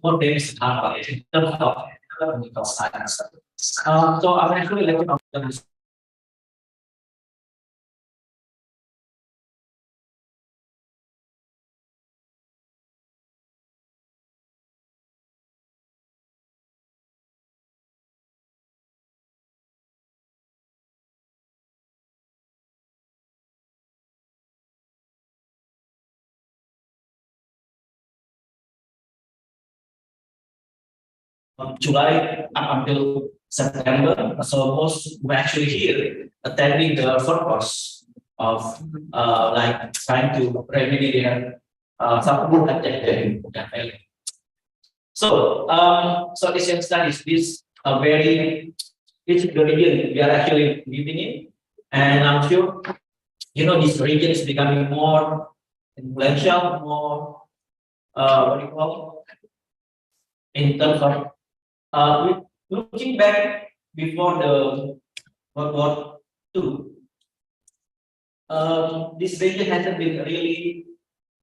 More days in terms of clinical science. So I'm actually looking at the July up until September. So most were actually here attending the first course of like trying to remedy their some that they failing. So Asian studies this a very it's the region we are actually living in, and I'm sure this region is becoming more influential, more what do you call it? In terms of looking back before the World War II, this region hasn't been really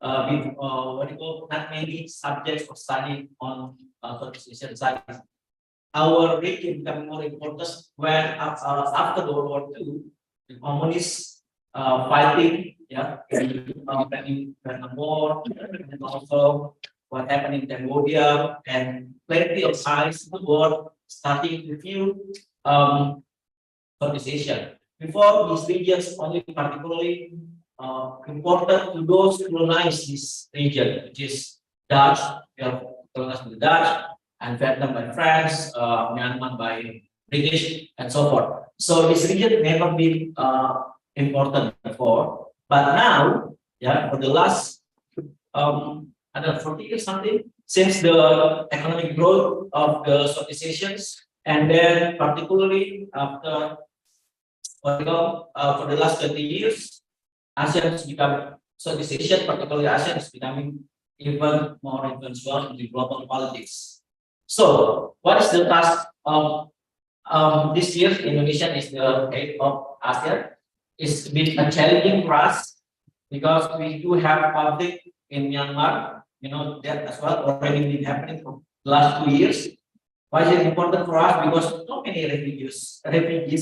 been what do you call not many subjects of study on Southeast Asian studies. Our region became more important when after the World War II, the communists fighting, in Vietnam War, and also what happened in Cambodia, and plenty of sites in the world starting to view Southeast Asia. Before, these regions only particularly important to those who colonized this region, which is Dutch, colonized by the Dutch, and Vietnam by France, Myanmar by British, and so forth. So this region never been important before, but now, yeah, for the last I don't know, 40 years something, since the economic growth of the Southeast Asians, and then particularly after for the last 20 years, ASEAN has become Southeast Asia, particularly ASEAN, is becoming even more influential in the global politics. So, what is the task of this year? Indonesia is the head of ASEAN. It's been a challenging for us because we do have conflict in Myanmar. You know that as well already been happening for the last 2 years. Why is it important for us? Because so many refugees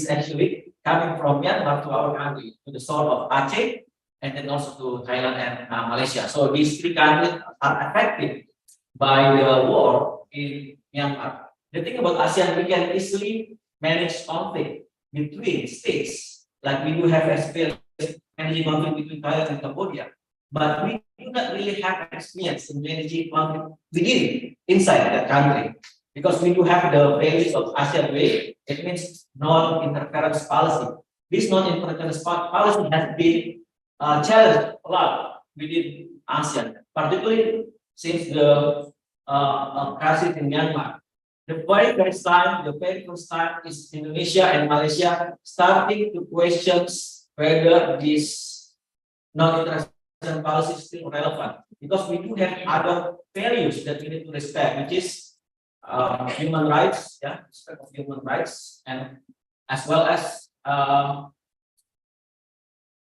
actually coming from Myanmar to our country, to the south of Aceh, and then also to Thailand and Malaysia. So these three countries are affected by the war in Myanmar. The thing about ASEAN, we can easily manage conflict between states, like we do have experience managing conflict between Thailand and Cambodia, but we do not really have experience in managing conflict within inside that country. Because we do have the values of ASEAN way, it means non-interference policy. This non-interference policy has been challenged a lot within ASEAN, particularly since the crisis in Myanmar. The very first time is Indonesia and Malaysia starting to question whether this non-interference policy is still relevant, because we do have other values that we need to respect, which is human rights, yeah, respect of human rights, and as well as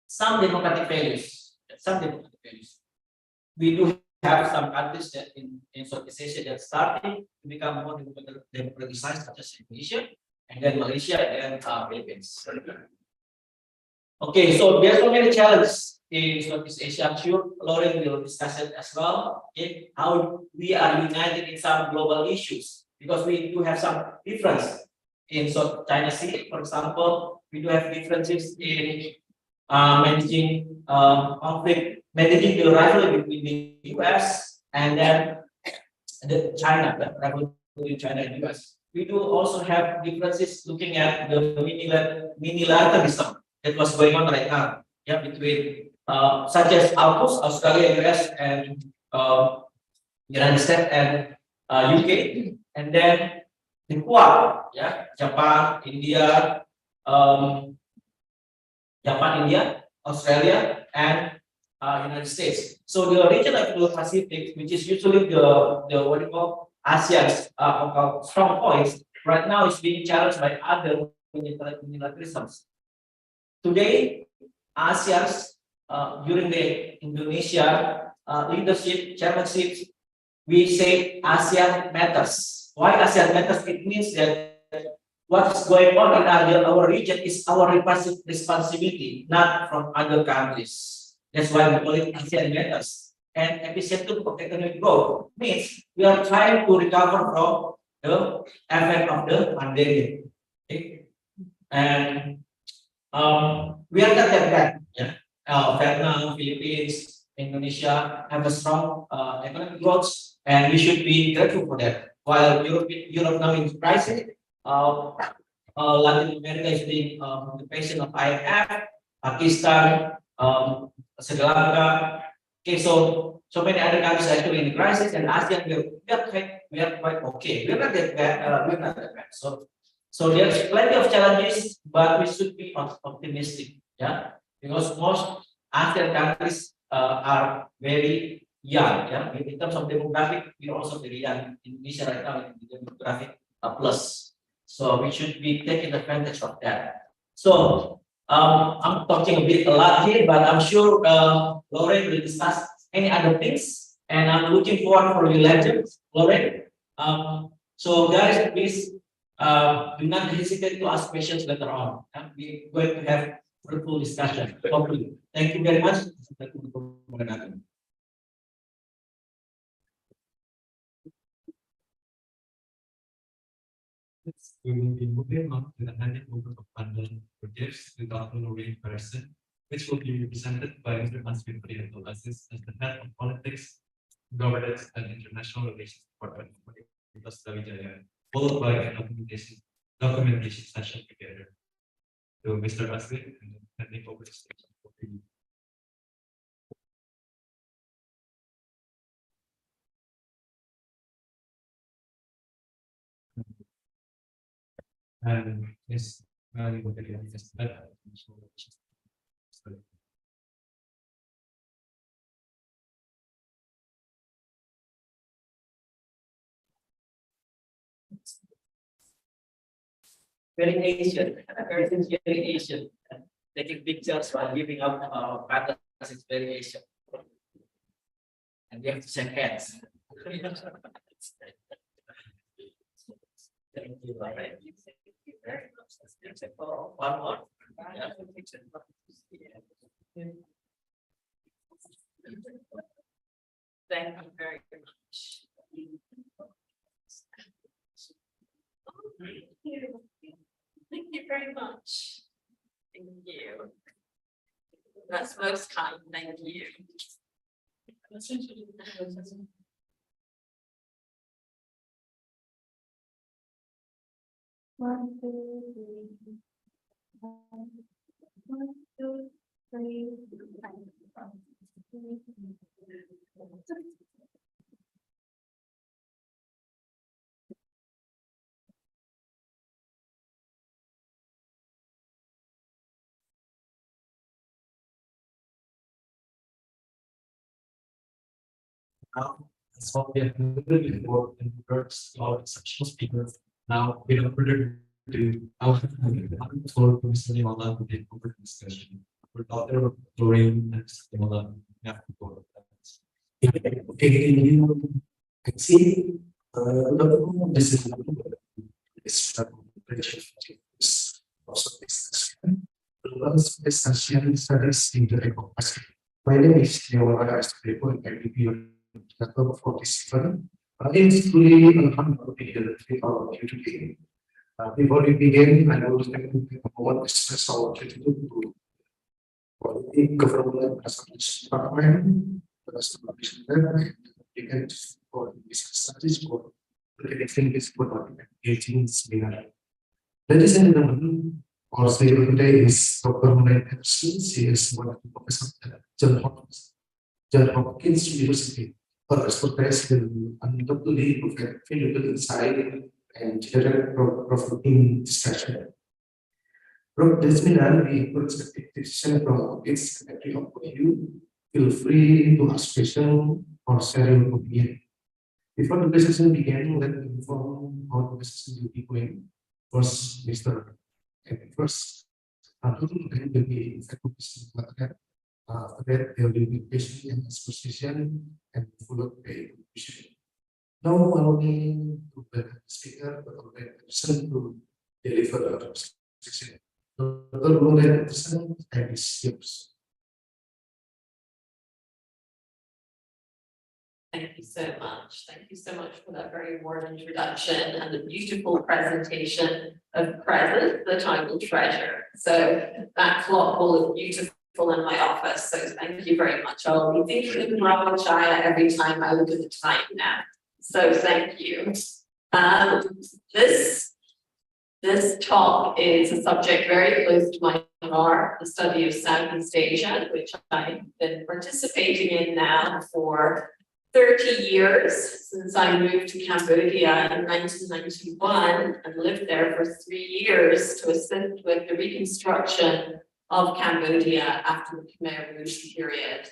some democratic values. We do have some countries that in Southeast Asia that starting to become more democratized, such as Indonesia, and then Malaysia and Philippines. Okay, so there's so many challenges in Southeast Asia. I'm sure Lauren will discuss it as well. Okay, how we are united in some global issues, because we do have some difference in South China Sea, for example. We do have differences in managing conflict, managing the rivalry between the US and then China, the rivalry between China and US. We do also have differences looking at the minilateralism that was going on right now, yeah, between such as AUKUS, Australia, US, and United States and UK, and then the Quad, yeah, Japan, India, Australia, and United States. So the region of the Pacific, which is usually the what you call ASEAN's strong points, right now is being challenged by other unilateralisms. Today, ASEAN's during the Indonesia leadership chairmanship, we say ASEAN matters. Why ASEAN matters? It means that what's going on in our region is our responsibility, not from other countries. That's why we call it ASEAN matters. And epicenter of economic growth means we are trying to recover from the effect of the pandemic. Okay? And we are not that bad. Yeah. Vietnam, Philippines, Indonesia have a strong economic growth, and we should be grateful for that. While Europe now in crisis, Latin America is being the patient of IMF, Pakistan, Sri Lanka. Okay, so many other countries are actually in crisis, and ASEAN we are quite okay. We're not that bad. We're not that bad. So there's plenty of challenges, but we should be optimistic, yeah, because most ASEAN countries are very young, yeah. In terms of demographic, we're also very young. Indonesia right now in the demographic plus, so we should be taking advantage of that. So I'm talking a lot here, but I'm sure Lauren will discuss any other things, and I'm looking forward for your lectures, Lauren. So guys, please. Do not hesitate to ask questions later on. We're going to have fruitful discussion. Hopefully. Thank you very much. We will be moving on to the handing over of bundle projects to Dr. Lorraine Person, which will be represented by Mr. Answin Priyanto as the head of politics, governance, and international relations department for Universitas Brawijaya, followed by a documentation session together. to Mr. Basri and handing over the stage to you. And yes, we will get this. Very Asian, very Asian. Taking pictures while giving up patterns is very Asian. And we have to shake hands. Thank you. One more. Yeah. Thank you very much. Thank you very much. Thank you. That's most kind. Thank you. One, two, three. One, two, three. That's what we have really before in regards to our exceptional speakers. Now, without further ado, I'll hand the floor to Mr. Nirmala to take over the discussion. We're Dr. Doreen and Mr. Nirmala. You have the floor. Okay, you can see, this is also this discussion studies in the recognized. My name is Nirmala Astrepo and I will be your chapter 47. It's truly an honor to be here with all of you today. Before we begin, I would like to take a moment to express our gratitude to quality government as a department, and again for this studies for predicting this for 18 seminar. Ladies and gentlemen, our speaker today is Dr. Mulay Peterson. She is one of the professors at Johns Hopkins University. Her expertise will undoubtedly provide valuable insight and generate provoking discussion. From this seminar, we encourage the decision from its every of you. Feel free to ask questions or share your opinion. Before the session begins, let me inform how the session will be going. First, Mr. First, will be focusing on that. After that, there will be question and exposition and followed by conclusion. Now, allow me to the speaker or the person to deliver the presentation. Dr. Mulay Peterson, and is yours. Thank you so much. Thank you so much for that very warm introduction and the beautiful presentation of present that I will treasure. So that clock will look beautiful in my office. So thank you very much. I'll be thinking of Brahma Chaya every time I look at the time now. So thank you. This talk is a subject very close to my heart, the study of Southeast Asia, which I've been participating in now for 30 years, since I moved to Cambodia in 1991 and lived there for 3 years to assist with the reconstruction of Cambodia after the Khmer Rouge period.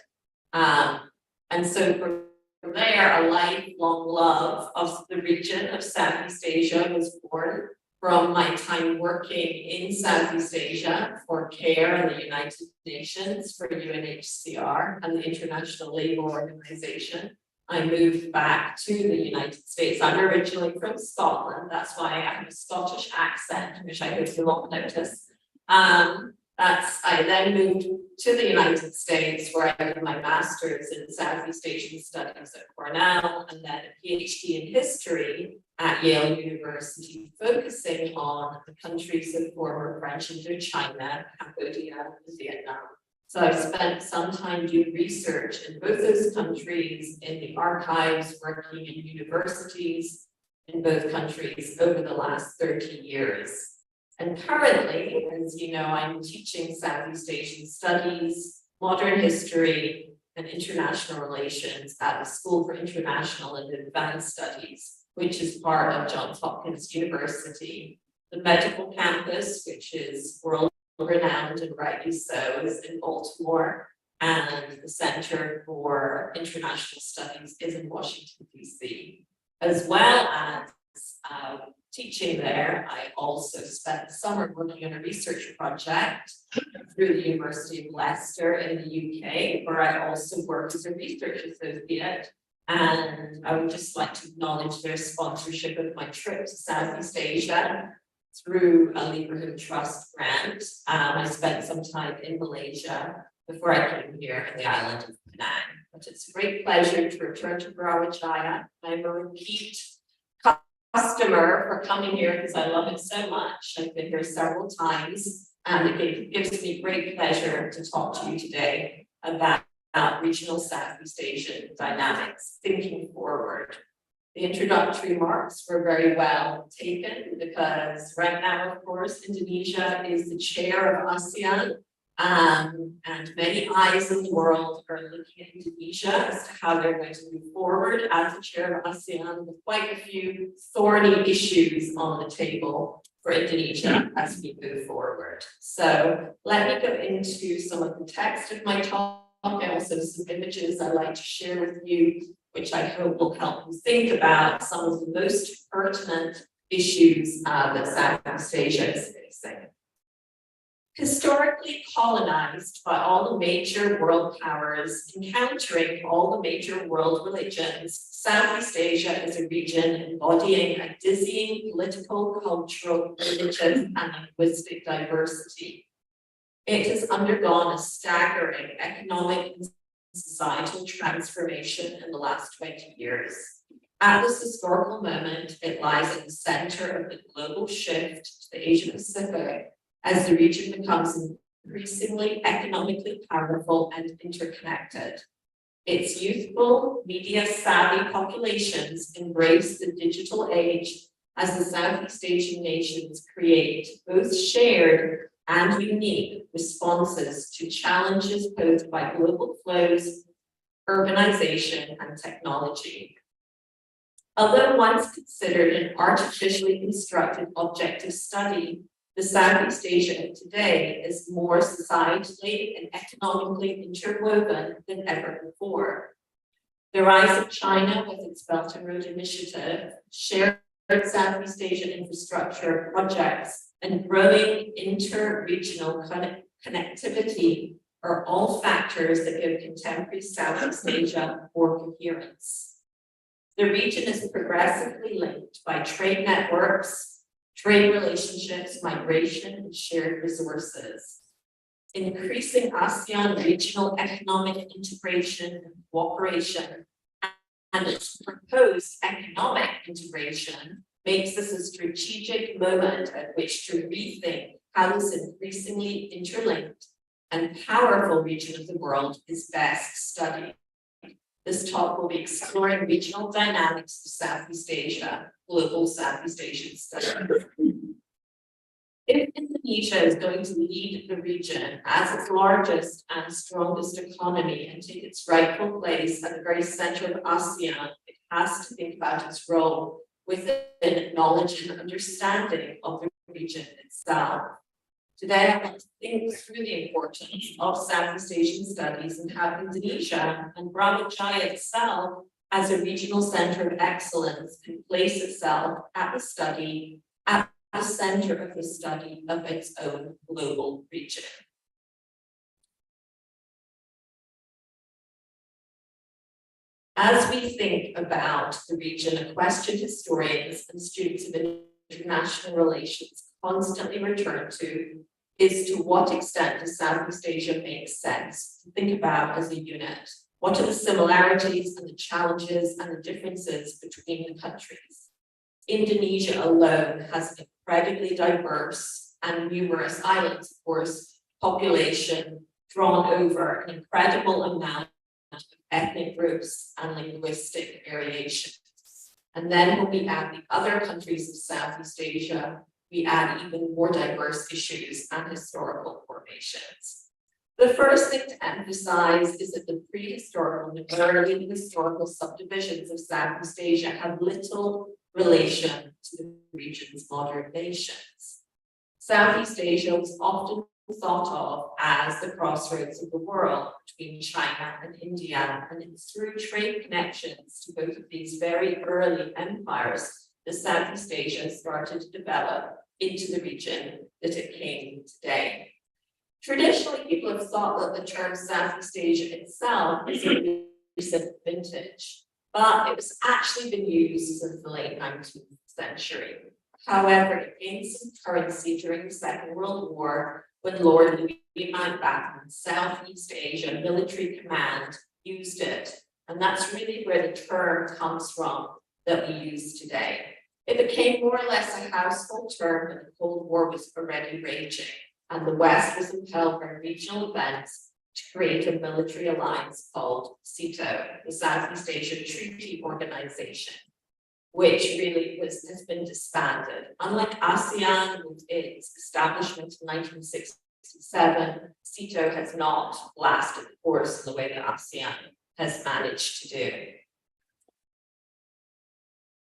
And so from there, a lifelong love of the region of Southeast Asia was born from my time working in Southeast Asia for CARE and the United Nations, for UNHCR and the International Labour Organization. I moved back to the United States. I'm originally from Scotland. That's why I have a Scottish accent, which I hope you won't notice. I then moved to the United States, where I did my master's in Southeast Asian Studies at Cornell, and then a PhD in history at Yale University, focusing on the countries of former French Indochina, Cambodia, and Vietnam. So I've spent some time doing research in both those countries, in the archives, working in universities in both countries over the last 30 years. And currently, as you know, I'm teaching Southeast Asian Studies, Modern History, and International Relations at the School for International and Advanced Studies, which is part of Johns Hopkins University. The medical campus, which is world-renowned and rightly so, is in Baltimore, and the Center for International Studies is in Washington, D.C. As well as teaching there, I also spent the summer working on a research project through the University of Leicester in the UK, where I also work as a research associate. And I would just like to acknowledge their sponsorship of my trip to Southeast Asia through a Lieberman Trust grant. I spent some time in Malaysia before I came here on the island of Penang. But it's a great pleasure to return to Brawijaya. I'm a repeat customer for coming here because I love it so much. I've been here several times, and it gives me great pleasure to talk to you today about regional Southeast Asian dynamics, thinking forward. The introductory remarks were very well taken because right now, of course, Indonesia is the chair of ASEAN, and many eyes in the world are looking at Indonesia as to how they're going to move forward as the chair of ASEAN, with quite a few thorny issues on the table for Indonesia as we move forward. So let me go into some of the text of my talk, and also some images I'd like to share with you, which I hope will help you think about some of the most pertinent issues that Southeast Asia is facing. Historically colonized by all the major world powers, encountering all the major world religions, Southeast Asia is a region embodying a dizzying political, cultural, religious, and linguistic diversity. It has undergone a staggering economic and societal transformation in the last 20 years. At this historical moment, it lies at the center of the global shift to the Asia Pacific as the region becomes increasingly economically powerful and interconnected. Its youthful, media-savvy populations embrace the digital age as the Southeast Asian nations create both shared and unique responses to challenges posed by global flows, urbanization, and technology. Although once considered an artificially constructed objective study, the Southeast Asia of today is more societally and economically interwoven than ever before. The rise of China with its Belt and Road Initiative, shared Southeast Asian infrastructure projects, and growing inter-regional connectivity are all factors that give contemporary Southeast Asia more coherence. The region is progressively linked by trade networks, trade relationships, migration, and shared resources. Increasing ASEAN regional economic integration and cooperation and its proposed economic integration makes this a strategic moment at which to rethink how this increasingly interlinked and powerful region of the world is best studied. This talk will be exploring regional dynamics of Southeast Asia, global Southeast Asian studies. If Indonesia is going to lead the region as its largest and strongest economy and take its rightful place at the very center of ASEAN, it has to think about its role within knowledge and understanding of the region itself. Today, I want to think through the importance of Southeast Asian studies and how Indonesia and Brawijaya itself as a regional center of excellence can place itself at the study, at the center of the study of its own global region. As we think about the region, a question historians and students of international relations constantly return to is to what extent does Southeast Asia make sense to think about as a unit? What are the similarities and the challenges and the differences between the countries? Indonesia alone has an incredibly diverse and numerous islands, of course, population drawn over an incredible amount of ethnic groups and linguistic variations. And then when we add the other countries of Southeast Asia, we add even more diverse issues and historical formations. The first thing to emphasize is that the prehistoric and early historical subdivisions of Southeast Asia have little relation to the region's modern nations. Southeast Asia was often thought of as the crossroads of the world between China and India, and it's through trade connections to both of these very early empires that Southeast Asia started to develop into the region that it came today. Traditionally, people have thought that the term Southeast Asia itself is a recent vintage, but it was actually been used since the late 19th century. However, it gained some currency during the Second World War when Lord Louis Mountbatten, Southeast Asia Military Command, used it. And that's really where the term comes from that we use today. It became more or less a household term when the Cold War was already raging, and the West was impelled by regional events to create a military alliance called SEATO, the Southeast Asia Treaty Organization, which really has been disbanded. Unlike ASEAN with its establishment in 1967, SEATO has not lasted the course in the way that ASEAN has managed to do.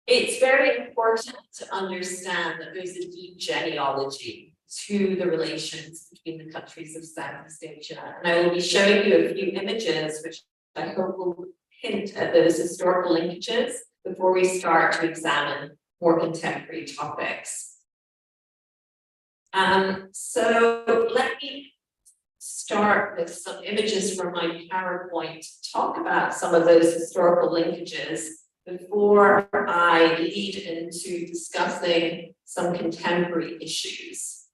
It's very important to understand that there's a deep genealogy to the relations between the countries of Southeast Asia. And I will be showing you a few images which I hope will hint at those historical linkages before we start to examine more contemporary topics. So let me start with some images from my PowerPoint to talk about some of those historical linkages before I lead into discussing some contemporary issues.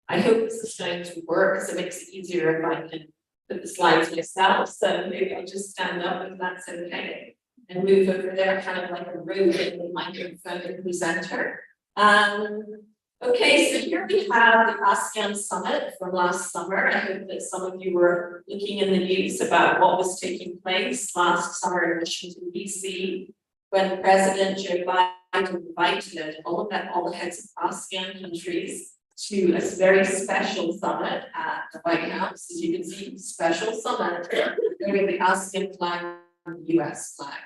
I hope this is going to work because it makes it easier if I can put the slides myself. So maybe I'll just stand up if that's okay and move over there, kind of like a roving microphone presenter. Okay, so here we have the ASEAN summit from last summer. I hope that some of you were looking in the news about what was taking place last summer in Washington, DC, when President Joe Biden invited all the heads of ASEAN countries to a very special summit at the White House. As you can see, special summit with the ASEAN flag and the US flag.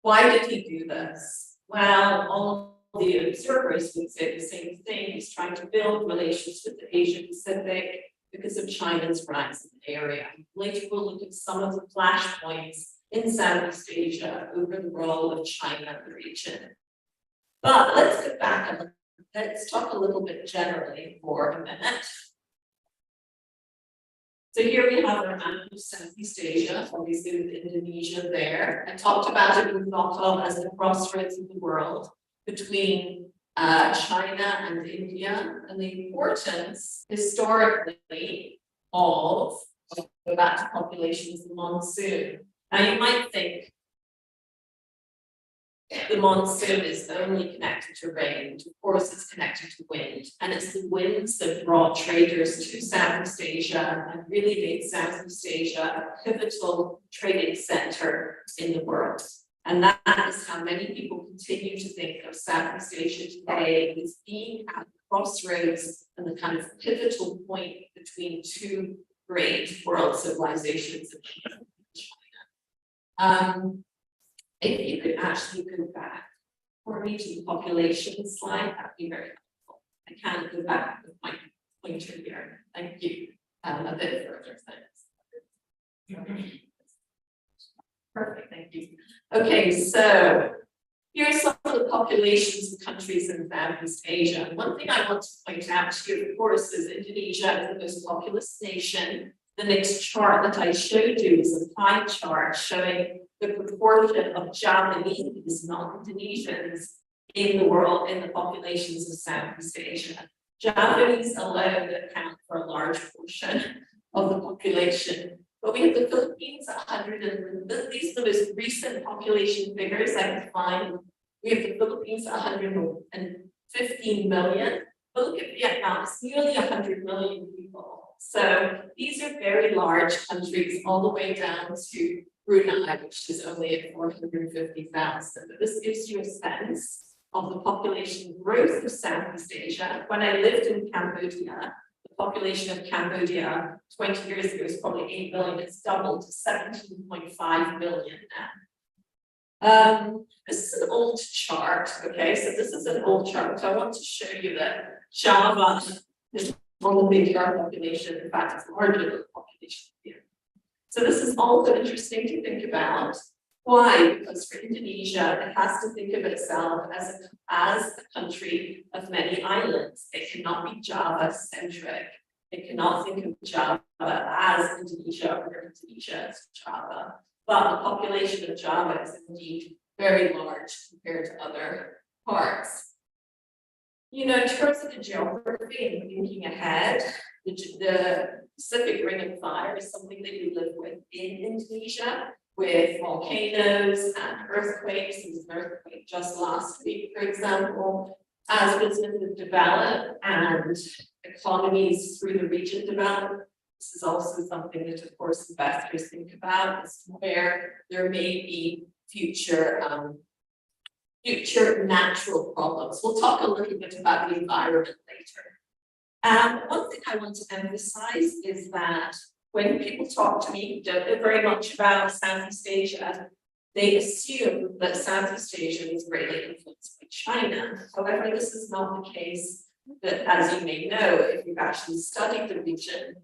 Why did he do this? Well, all of the observers would say the same thing. He's trying to build relations with the Asia Pacific because of China's rise in the area. Later, we'll look at some of the flashpoints in Southeast Asia over the role of China in the region. But let's go back and let's talk a little bit generally for a minute. So here we have our map of Southeast Asia, obviously with Indonesia there. I talked about it being thought of as the crossroads of the world between China and India, and the importance historically of that population is the monsoon. Now you might think the monsoon is only connected to rain. Of course, it's connected to wind, and it's the winds that brought traders to Southeast Asia and really made Southeast Asia a pivotal trading center in the world. And that is how many people continue to think of Southeast Asia today as being at the crossroads and the kind of pivotal point between two great world civilizations of China. If you could actually go back for me to the population slide, that'd be very helpful. I can't go back with my pointer here. Thank you. A bit further, thanks. Perfect, thank you. Okay, so here are some of the populations of countries in Southeast Asia. One thing I want to point out to you, of course, is Indonesia is the most populous nation. The next chart that I showed you is a pie chart showing the proportion of Javanese, non-Indonesians, in the world, in the populations of Southeast Asia. Javanese alone account for a large portion of the population. But we have the Philippines, 100, and these are the most recent population figures I could find. We have the Philippines, 115 million. But look at Vietnam, it's nearly 100 million people. So these are very large countries, all the way down to Brunei, which is only at 450,000. But this gives you a sense of the population growth of Southeast Asia. When I lived in Cambodia, the population of Cambodia 20 years ago was probably 8 million. It's doubled to 17.5 million now. This is an old chart, okay? So this is an old chart. So I want to show you that Java is one of the big population. In fact, it's larger than the population here. So this is also interesting to think about. Why? Because for Indonesia, it has to think of itself as a country of many islands. It cannot be Java-centric. It cannot think of Java as Indonesia or Indonesia as Java. But the population of Java is indeed very large compared to other parts. You know, in terms of the geography and thinking ahead, the Pacific Ring of Fire is something that we live with in Indonesia, with volcanoes and earthquakes. There was an earthquake just last week, for example. As businesses develop and economies through the region develop, this is also something that, of course, investors think about, as to where there may be future natural problems. We'll talk a little bit about the environment later. One thing I want to emphasize is that when people talk to me, don't know very much about Southeast Asia, they assume that Southeast Asia is greatly influenced by China. However, this is not the case. That, as you may know, if you've actually studied the region,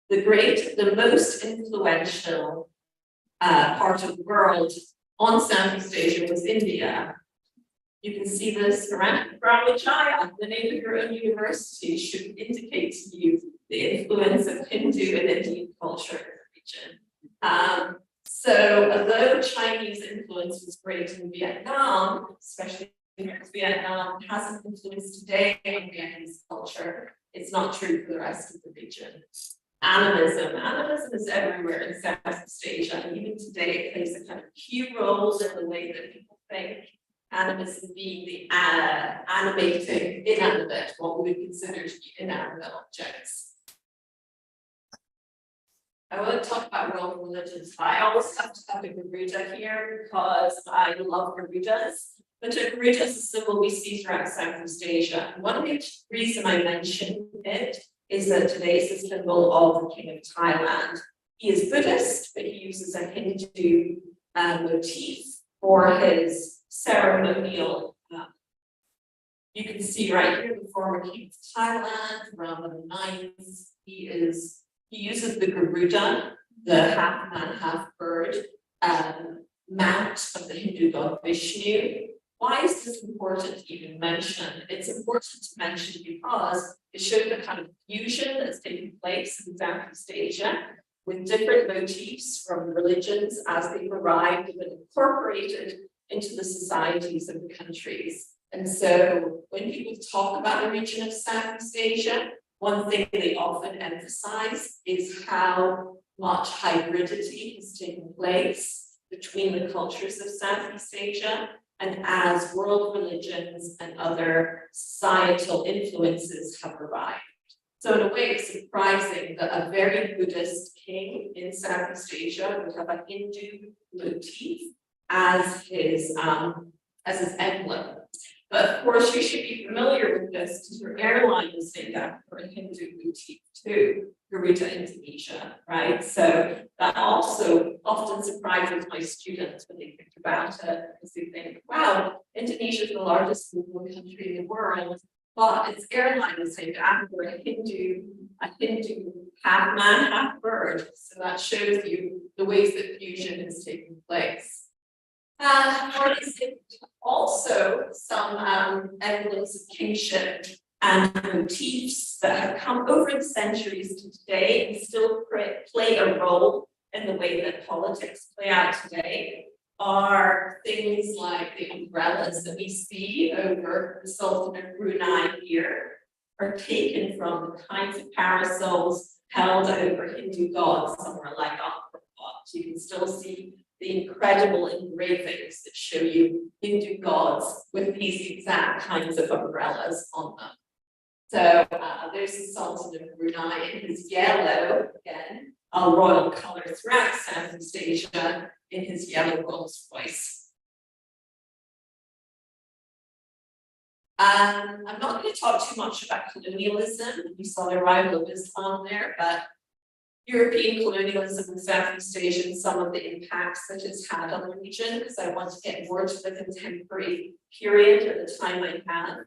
the most influential part of the world on Southeast Asia was India. You can see this around China. The name of your own university should indicate to you the influence of Hindu and Indian culture in the region. So although Chinese influence was great in Vietnam, especially because Vietnam has an influence today on Vietnamese culture, it's not true for the rest of the region. Animism is everywhere in Southeast Asia, and even today it plays a kind of key role in the way that people think. Animism being the animating inanimate, what we would consider to be inanimate objects. I want to talk about world religions. I always have to have a Garuda here because I love Garudas. But a Garuda is a symbol we see throughout Southeast Asia. One big reason I mention it is that today is the symbol of the King of Thailand. He is Buddhist, but he uses a Hindu motif for his ceremonial. You can see right here the former King of Thailand, Rama IX. He uses the Garuda, the half man, half bird mount of the Hindu god Vishnu. Why is this important to even mention? It's important to mention because it shows the kind of fusion that's taking place in Southeast Asia with different motifs from religions as they've arrived and been incorporated into the societies of the countries. And so when people talk about the region of Southeast Asia, one thing they often emphasize is how much hybridity has taken place between the cultures of Southeast Asia. And as world religions and other societal influences have arrived. So in a way, it's surprising that a very Buddhist king in Southeast Asia would have a Hindu motif as his emblem. But of course, you should be familiar with this because your airline is named after a Hindu motif too, Garuda Indonesia, right? So that also often surprises my students when they think about it, because they think, wow, Indonesia is the largest Muslim country in the world, but its airline is named after a Hindu half man, half bird. So that shows you the ways that fusion is taking place. Also some emblems of kingship and motifs that have come over the centuries to today and still play a role in the way that politics play out today are things like the umbrellas that we see over the Sultan of Brunei here are taken from the kinds of parasols held over Hindu gods somewhere like Angkor Wat. You can still see the incredible engravings that show you Hindu gods with these exact kinds of umbrellas on them. So there's the Sultan of Brunei in his yellow, again, a royal color throughout Southeast Asia in his yellow Rolls Royce. I'm not going to talk too much about colonialism. You saw the arrival of Islam there, but European colonialism in Southeast Asia and some of the impacts that it's had on the region, because I want to get more to the contemporary period at the time I have.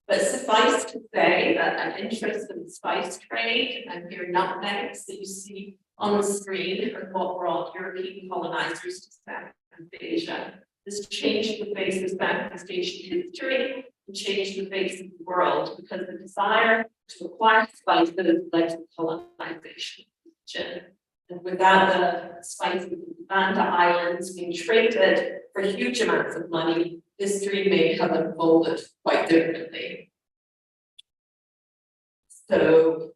But suffice to say that an interest in spice trade, and here nutmegs that you see on the screen are what brought European colonizers to Southeast Asia. This changed the face of Southeast Asian history and changed the face of the world because the desire to acquire spices led to colonization. And without the spices of the Banda Islands being traded for huge amounts of money, history may have unfolded quite differently. So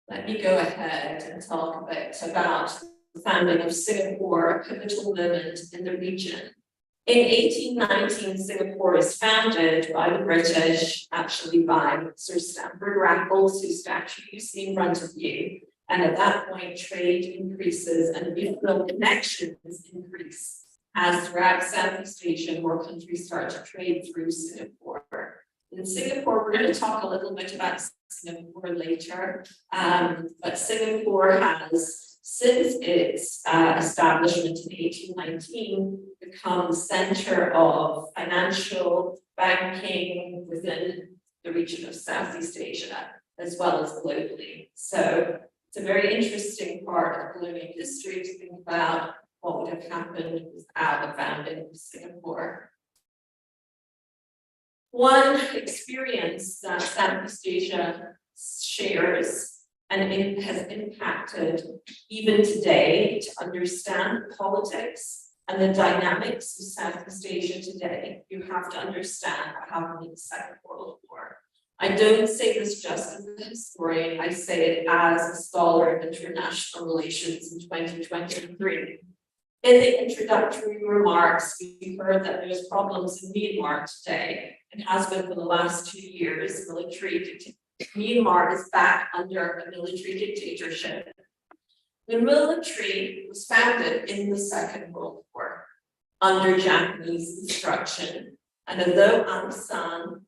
let me go ahead and talk a bit about the founding of Singapore, a pivotal moment in the region. In 1819, Singapore is founded by the British, actually by Sir Stamford Raffles, whose statue you see in front of you. And at that point, trade increases and regional connections increase as throughout Southeast Asia, more countries start to trade through Singapore. In Singapore, we're going to talk a little bit about Singapore later, but Singapore has, since its establishment in 1819, become the center of financial banking within the region of Southeast Asia, as well as globally. So it's a very interesting part of colonial history to think about what would have happened without the founding of Singapore. One experience that Southeast Asia shares and it has impacted even today to understand politics and the dynamics of Southeast Asia today, you have to understand what happened in the Second World War. I don't say this just as a historian, I say it as a scholar of international relations in 2023. In the introductory remarks, we heard that there's problems in Myanmar today and has been for the last 2 years. Myanmar is back under a military dictatorship. The military was founded in the Second World War under Japanese instruction. And although Aung San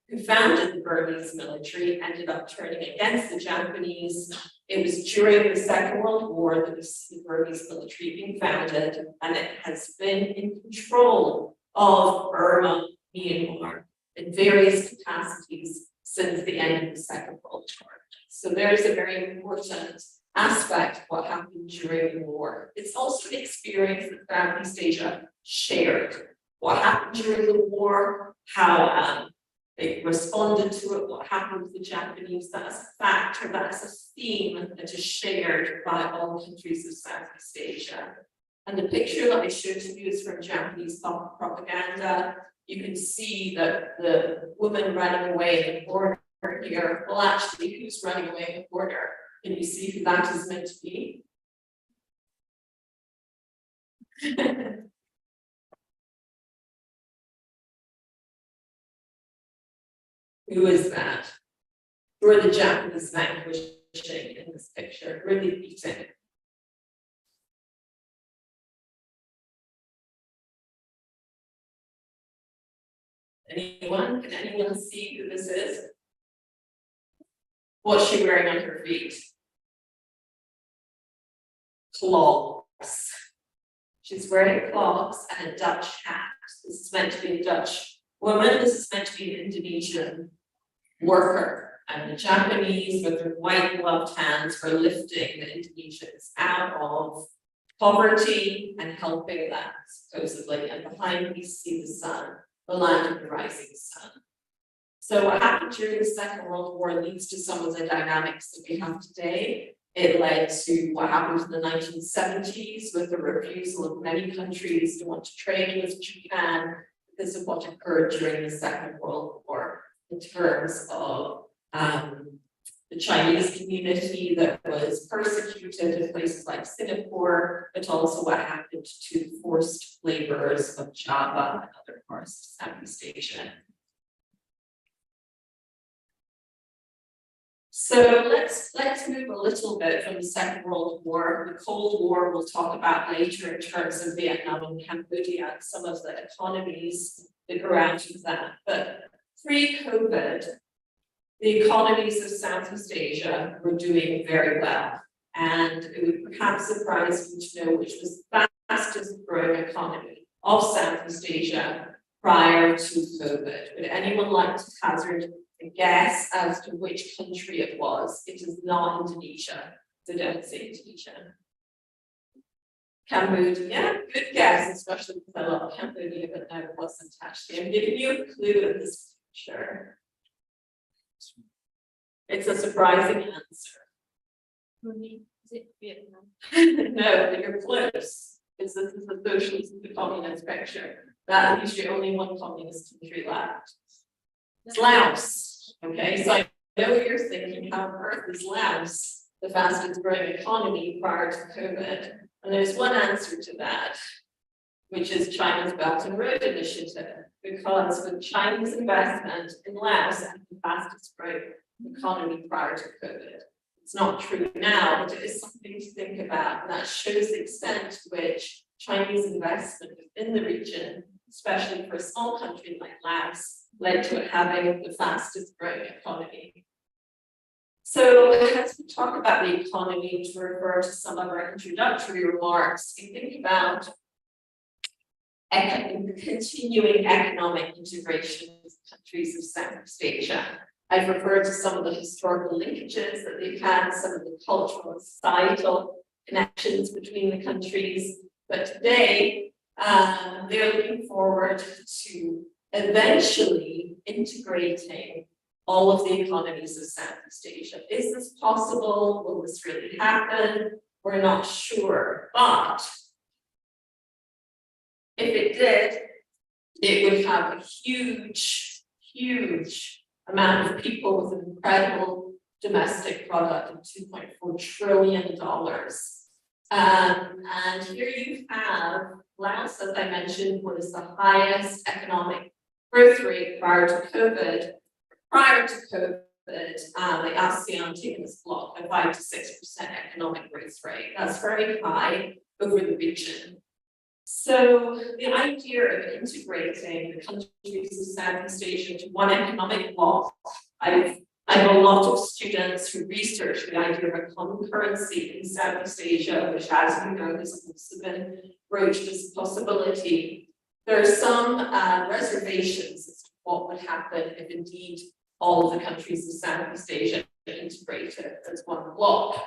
who founded the Burmese military ended up turning against the Japanese, it was during the Second World War that we see the Burmese military being founded, and it has been in control of Burma, Myanmar, in various capacities since the end of the Second World War. So there's a very important aspect of what happened during the war. It's also an experience that Southeast Asia shared. What happened during the war, how they responded to it, what happened with the Japanese, that's a factor, that's a theme that is shared by all countries of Southeast Asia. And the picture that I showed to you is from Japanese propaganda. You can see that the woman running away in the border here, well actually, who's running away in the border? Can you see who that is meant to be? Who is that? Who are the Japanese vanquishing in this picture? Who are they beating? Anyone? Can anyone see who this is? What's she wearing on her feet? Clogs. She's wearing clogs and a Dutch hat. This is meant to be a Dutch woman. This is meant to be an Indonesian worker. And the Japanese, with their white gloved hands, were lifting the Indonesians out of poverty and helping them, supposedly. And behind we see the sun, the land of the rising sun. So what happened during the Second World War leads to some of the dynamics that we have today. It led to what happened in the 1970s with the refusal of many countries to want to trade with Japan because of what occurred during the Second World War in terms of the Chinese community that was persecuted in places like Singapore, but also what happened to the forced laborers of Java and other parts of Southeast Asia. So let's move a little bit from the Second World War. The Cold War we'll talk about later in terms of Vietnam and Cambodia and some of the economies that grew out of that. But pre-COVID, the economies of Southeast Asia were doing very well. And it would perhaps surprise you to know which was the fastest growing economy of Southeast Asia prior to COVID. Would anyone like to hazard a guess as to which country it was? It is not Indonesia, so don't say Indonesia. Cambodia, good guess, especially because I love Cambodia, but no, it wasn't actually. I'm giving you a clue in this picture. It's a surprising answer. Is it Vietnam? No, but you're close. This is the socialist and the communist picture. That leaves you only one communist country left. It's Laos. Okay, so I know what you're thinking, how on earth is Laos the fastest growing economy prior to COVID? And there's one answer to that, which is China's Belt and Road Initiative, because with Chinese investment in Laos and the fastest growing economy prior to COVID. It's not true now, but it is something to think about, and that shows the extent to which Chinese investment within the region, especially for a small country like Laos, led to it having the fastest growing economy. So as we talk about the economy, to refer to some of our introductory remarks, we think about continuing economic integration with countries of Southeast Asia. I've referred to some of the historical linkages that they've had, some of the cultural and societal connections between the countries. But today, they're looking forward to eventually integrating all of the economies of Southeast Asia. Is this possible? Will this really happen? We're not sure. But if it did, it would have a huge amount of people with an incredible domestic product of $2.4 trillion. And here you have Laos, as I mentioned, was the highest economic growth rate prior to COVID. Prior to COVID, the ASEAN taken this block a 5 to 6% economic growth rate. That's very high over the region. So the idea of integrating the countries of Southeast Asia into one economic bloc, I have a lot of students who research the idea of a common currency in Southeast Asia, which, as you know, has also been broached as a possibility. There are some reservations as to what would happen if indeed all of the countries of Southeast Asia integrated as one bloc.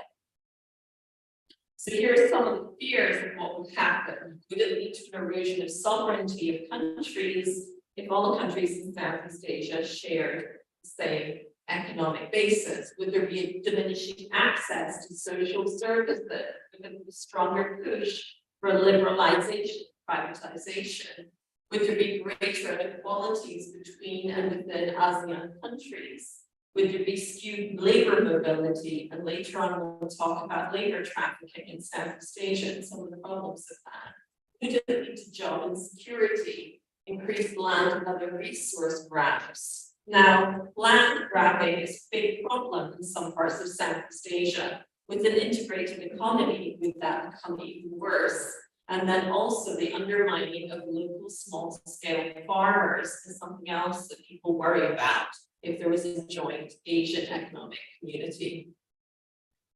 So here are some of the fears of what would happen. Would it lead to an erosion of sovereignty of countries if all the countries in Southeast Asia shared the same economic basis? Would there be a diminishing access to social services? Would there be a stronger push for liberalization, privatization? Would there be greater inequalities between and within ASEAN countries? Would there be skewed labor mobility? And later on, we'll talk about labor trafficking in Southeast Asia and some of the problems of that. Would it lead to job insecurity, increased land and other resource grabs? Now, land grabbing is a big problem in some parts of Southeast Asia. With an integrated economy, would that become even worse? And then also the undermining of local small-scale farmers is something else that people worry about if there was a joint Asian economic community.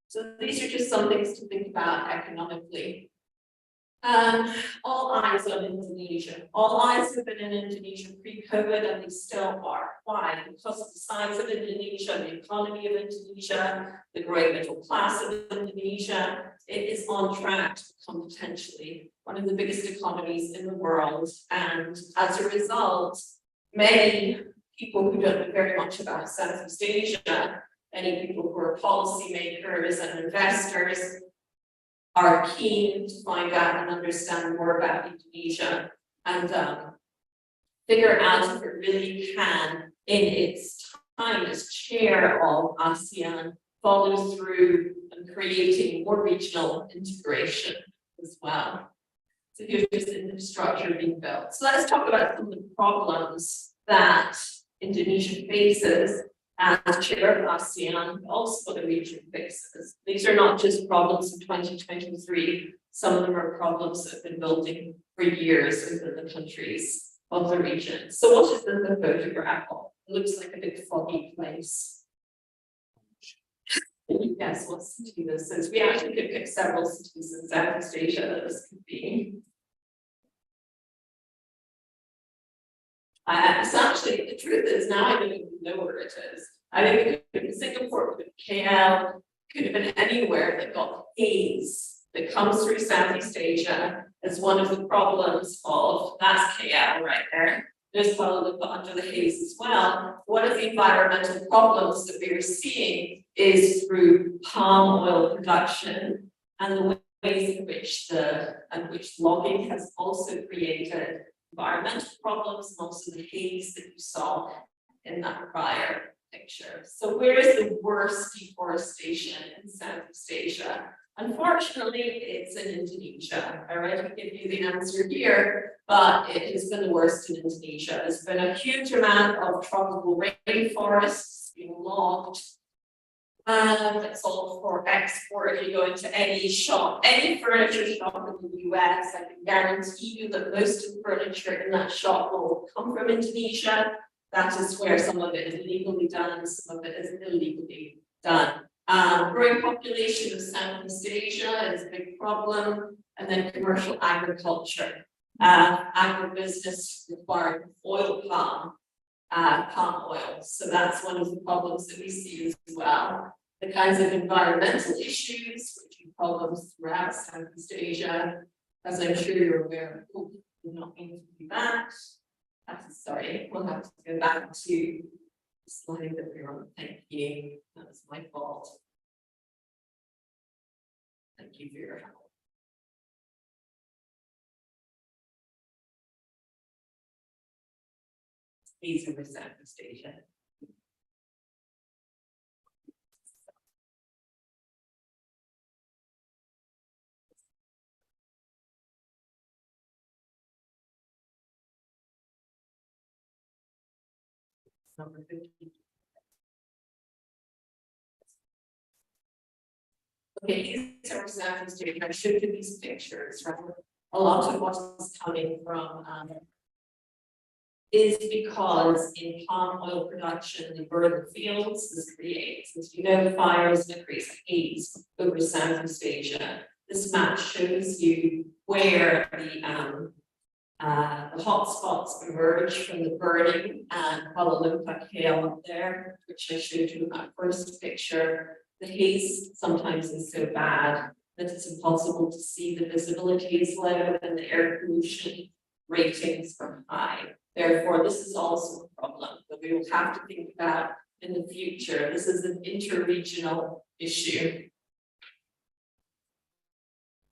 So these are just some things to think about economically. All eyes on Indonesia. All eyes have been in Indonesia pre-COVID, and they still are. Why? Because of the size of Indonesia, the economy of Indonesia, the growing middle class of Indonesia. It is on track to become potentially one of the biggest economies in the world. And as a result, many people who don't know very much about Southeast Asia, many people who are policymakers and investors, are keen to find out and understand more about Indonesia and figure out if it really can, in its time as chair of ASEAN, follow through and creating more regional integration as well. So here's just infrastructure being built. So let's talk about some of the problems that Indonesia faces as chair of ASEAN, also the region faces. These are not just problems of 2023. Some of them are problems that have been building for years within the countries of the region. So what is the photograph of? It looks like a big foggy place. Yes, what city this is. We actually could pick several cities in Southeast Asia that this could be. It's actually, the truth is now I don't even know where it is. I think it could have been Singapore, it could have been KL, could have been anywhere that got haze that comes through Southeast Asia as one of the problems of, that's KL right there. There's Kuala Lumpur under the haze as well. One of the environmental problems that we are seeing is through palm oil production and the ways in which logging has also created environmental problems and also the haze that you saw in that prior picture. So where is the worst deforestation in Southeast Asia? Unfortunately, it's in Indonesia. All right, I'll give you the answer here, but it has been the worst in Indonesia. There's been a huge amount of tropical rainforests being logged. It's all for export. You go into any shop, any furniture shop in the US, I can guarantee you that most of the furniture in that shop will come from Indonesia. That is where some of it is legally done, some of it is illegally done. Growing population of Southeast Asia is a big problem, and then commercial agriculture. Agribusiness requiring palm oil. So that's one of the problems that we see as well. The kinds of environmental issues, which are problems throughout Southeast Asia, as I'm sure you're aware of. We're not going to do that. Sorry, we'll have to go back to the slide that we were on. Thank you. That was my fault. Thank you for your help. These are the Southeast Asia. Number 50. Okay, these are Southeast Asia. I showed you these pictures, right? A lot of what is coming from is because in palm oil production, the burden fields, this creates, as you know, fires that creates haze over Southeast Asia. This map shows you where the hotspots emerge from the burning and Kuala Lumpur KL up there, which I showed you in that first picture. The haze sometimes is so bad that it's impossible to see. The visibility is low and the air pollution ratings are high. Therefore, this is also a problem that we will have to think about in the future. This is an interregional issue.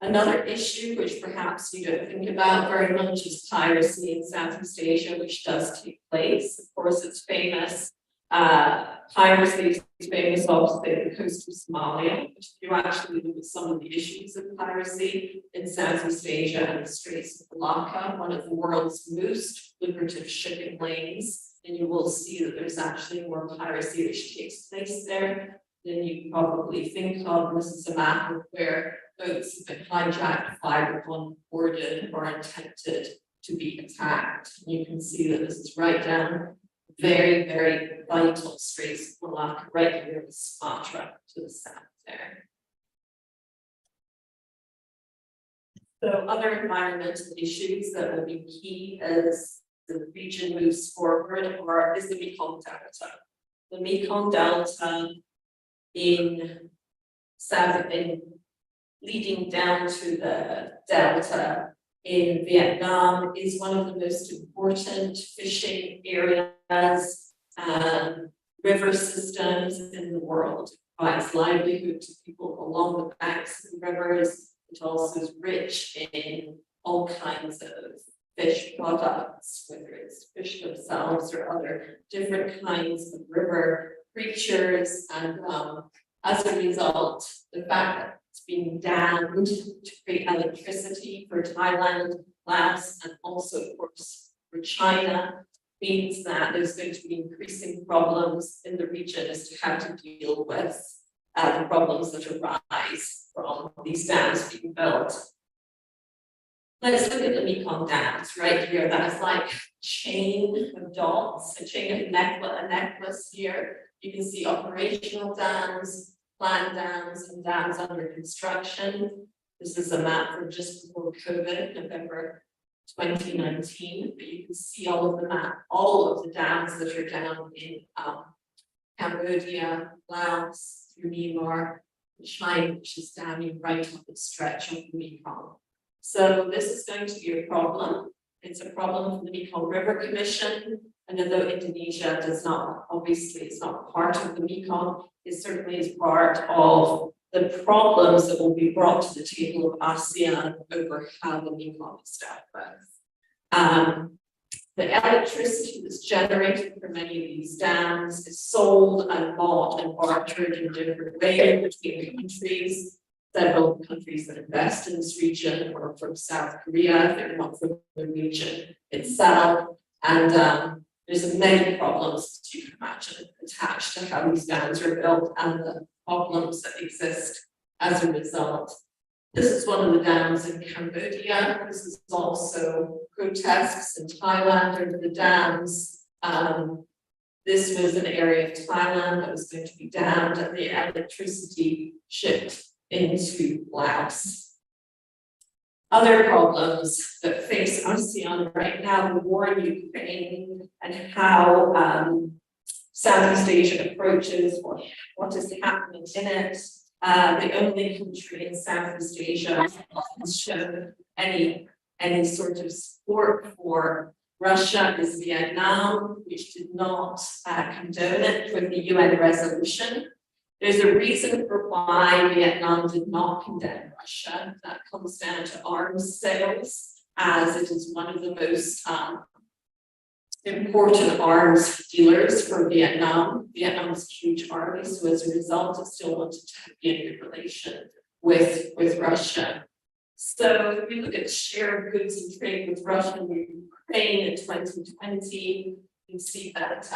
Another issue, which perhaps you don't think about very much, is piracy in Southeast Asia, which does take place. Of course, it's famous. Piracy is famous off the coast of Somalia, but if you actually look at some of the issues of piracy in Southeast Asia and the Straits of Malacca, one of the world's most lucrative shipping lanes, and you will see that there's actually more piracy which takes place there than you probably think of. This is a map of where boats have been hijacked, fired upon, boarded, or attempted to be attacked. You can see that this is right down very, very vital Straits of Malacca, right here in Sumatra to the south there. So other environmental issues that will be key as the region moves forward is the Mekong Delta. The Mekong Delta leading down to the delta in Vietnam is one of the most important fishing areas, river systems in the world. It provides livelihood to people along the banks of the rivers. It also is rich in all kinds of fish products, whether it's fish themselves or other different kinds of river creatures. And as a result, the fact that it's being dammed to create electricity for Thailand, Laos, and also, of course, for China, means that there's going to be increasing problems in the region as to how to deal with the problems that arise from these dams being built. Let's look at the Mekong dams right here. That's like a chain of dots, a chain of necklace here. You can see operational dams, planned dams, and dams under construction. This is a map from just before COVID, November 2019, but you can see all of the dams that are down in Cambodia, Laos, through Myanmar, China, which is damming right up the stretch of the Mekong. So this is going to be a problem. It's a problem for the Mekong River Commission, and although Indonesia does not, obviously it's not part of the Mekong, it certainly is part of the problems that will be brought to the table of ASEAN over how the Mekong is dealt with. The electricity that's generated from many of these dams is sold and bought and bartered in different ways between countries. Several countries that invest in this region are from South Korea, they're not from the region itself. And there's many problems, as you can imagine, attached to how these dams are built and the problems that exist as a result. This is one of the dams in Cambodia. This is also protests in Thailand over the dams. This was an area of Thailand that was going to be dammed and the electricity shipped into Laos. Other problems that face ASEAN right now, the war in Ukraine and how Southeast Asia approaches what is happening in it. The only country in Southeast Asia has shown any sort of support for Russia is Vietnam, which did not condone it with the UN resolution. There's a reason for why Vietnam did not condemn Russia. That comes down to arms sales, as it is one of the most important arms dealers for Vietnam. Vietnam's huge army, so as a result, it still wanted to be in good relation with Russia. So if you look at share of goods and trade with Russia and Ukraine in 2020, you can see that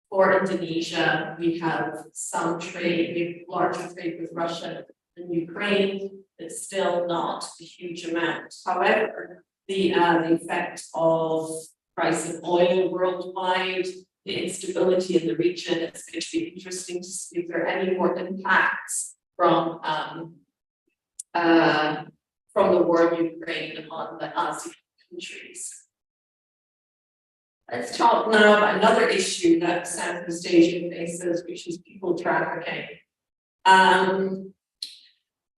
for Indonesia, we have some trade, we have larger trade with Russia and Ukraine, but still not a huge amount. However, the effect of price of oil worldwide, the instability in the region, it's going to be interesting to see if there are any more impacts from the war in Ukraine on the ASEAN countries. Let's talk now about another issue that Southeast Asia faces, which is people trafficking.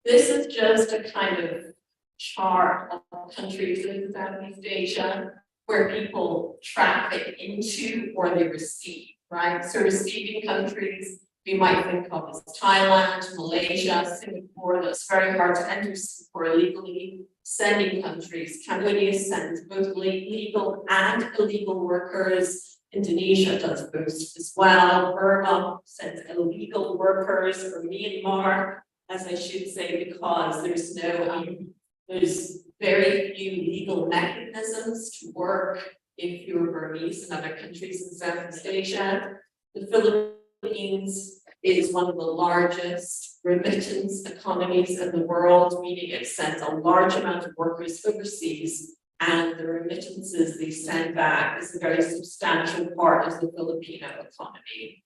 This is just a kind of chart of countries in Southeast Asia where people traffic into or they receive, right? So receiving countries we might think of as Thailand, Malaysia, Singapore. That's very hard to enter Singapore illegally. Sending countries, Cambodia sends both legal and illegal workers. Indonesia does both as well. Burma sends illegal workers, or Myanmar, as I should say, because there's there's very few legal mechanisms to work if you're Burmese in other countries in Southeast Asia. The Philippines is one of the largest remittance economies in the world, meaning it sends a large amount of workers overseas, and the remittances they send back is a very substantial part of the Filipino economy.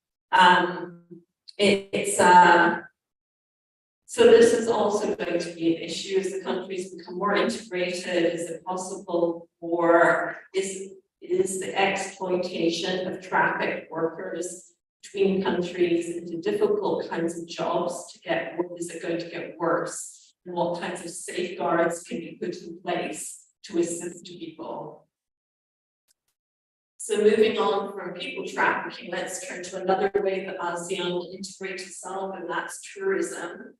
So this is also going to be an issue as the countries become more integrated. Is it possible for, is the exploitation of trafficked workers between countries into difficult kinds of jobs to get, is it going to get worse? And what kinds of safeguards can be put in place to assist people? So moving on from people trafficking, let's turn to another way that ASEAN will integrate itself, and that's tourism.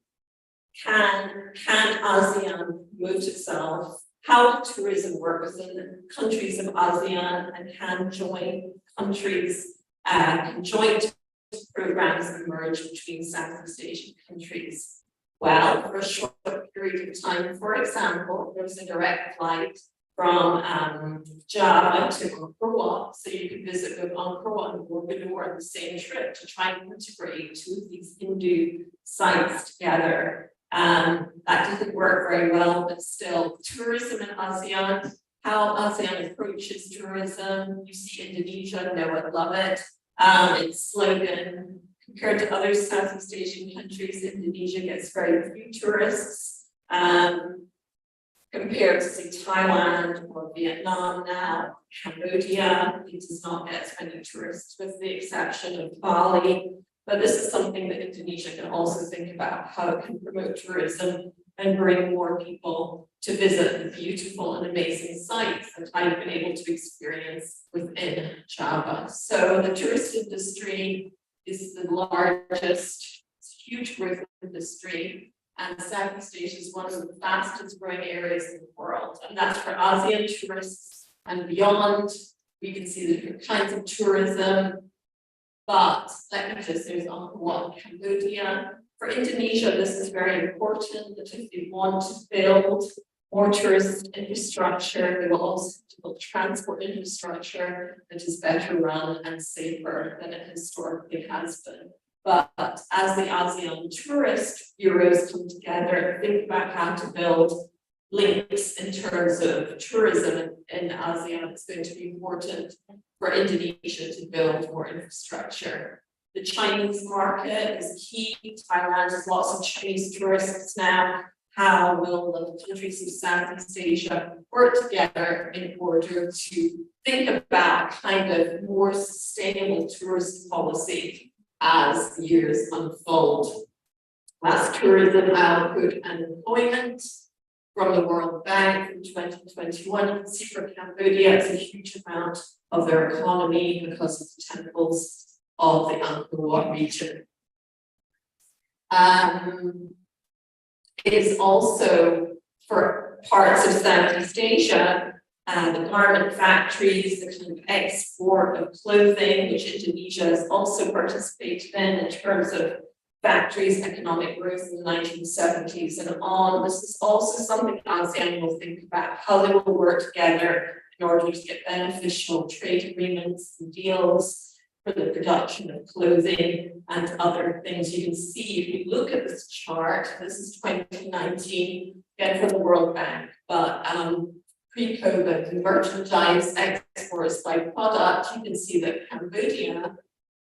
Can ASEAN promote itself? How will tourism work within the countries of ASEAN, and can joint countries, conjoint programs emerge between Southeast Asian countries? Well, for a short period of time, for example, there was a direct flight from Java to Angkor Wat, so you could visit both Angkor Wat and Borobudur on the same trip to try and integrate two of these Hindu sites together. That didn't work very well, but still, tourism in ASEAN, how ASEAN approaches tourism, you see Indonesia, know it, love it. Its slogan, compared to other Southeast Asian countries, Indonesia gets very few tourists. Compared to say Thailand or Vietnam now, Cambodia, it does not get as many tourists with the exception of Bali. But this is something that Indonesia can also think about how it can promote tourism and bring more people to visit the beautiful and amazing sites that I've been able to experience within Java. So the tourist industry is the largest, it's a huge growth industry. And Southeast Asia is one of the fastest growing areas in the world. And that's for ASEAN tourists and beyond. We can see the different kinds of tourism. But like I just there's Angkor Wat, Cambodia. For Indonesia, this is very important that if they want to build more tourist infrastructure, they will also build transport infrastructure that is better run and safer than it historically has been. But as the ASEAN tourist bureaus come together, think about how to build links in terms of tourism in ASEAN, it's going to be important for Indonesia to build more infrastructure. The Chinese market is key. Thailand has lots of Chinese tourists now. How will the countries of Southeast Asia work together in order to think about kind of more sustainable tourist policy as years unfold? As tourism output and employment from the World Bank in 2021, you can see for Cambodia, it's a huge amount of their economy because of the temples of the Angkor Wat region. It is also for parts of Southeast Asia, the garment factories, the kind of export of clothing, which Indonesia has also participated in terms of factories, economic growth in the 1970s and on. This is also something ASEAN will think about, how they will work together in order to get beneficial trade agreements and deals for the production of clothing and other things. You can see, if you look at this chart, this is 2019, again from the World Bank, but pre-COVID, the merchandise exports by product, you can see that Cambodia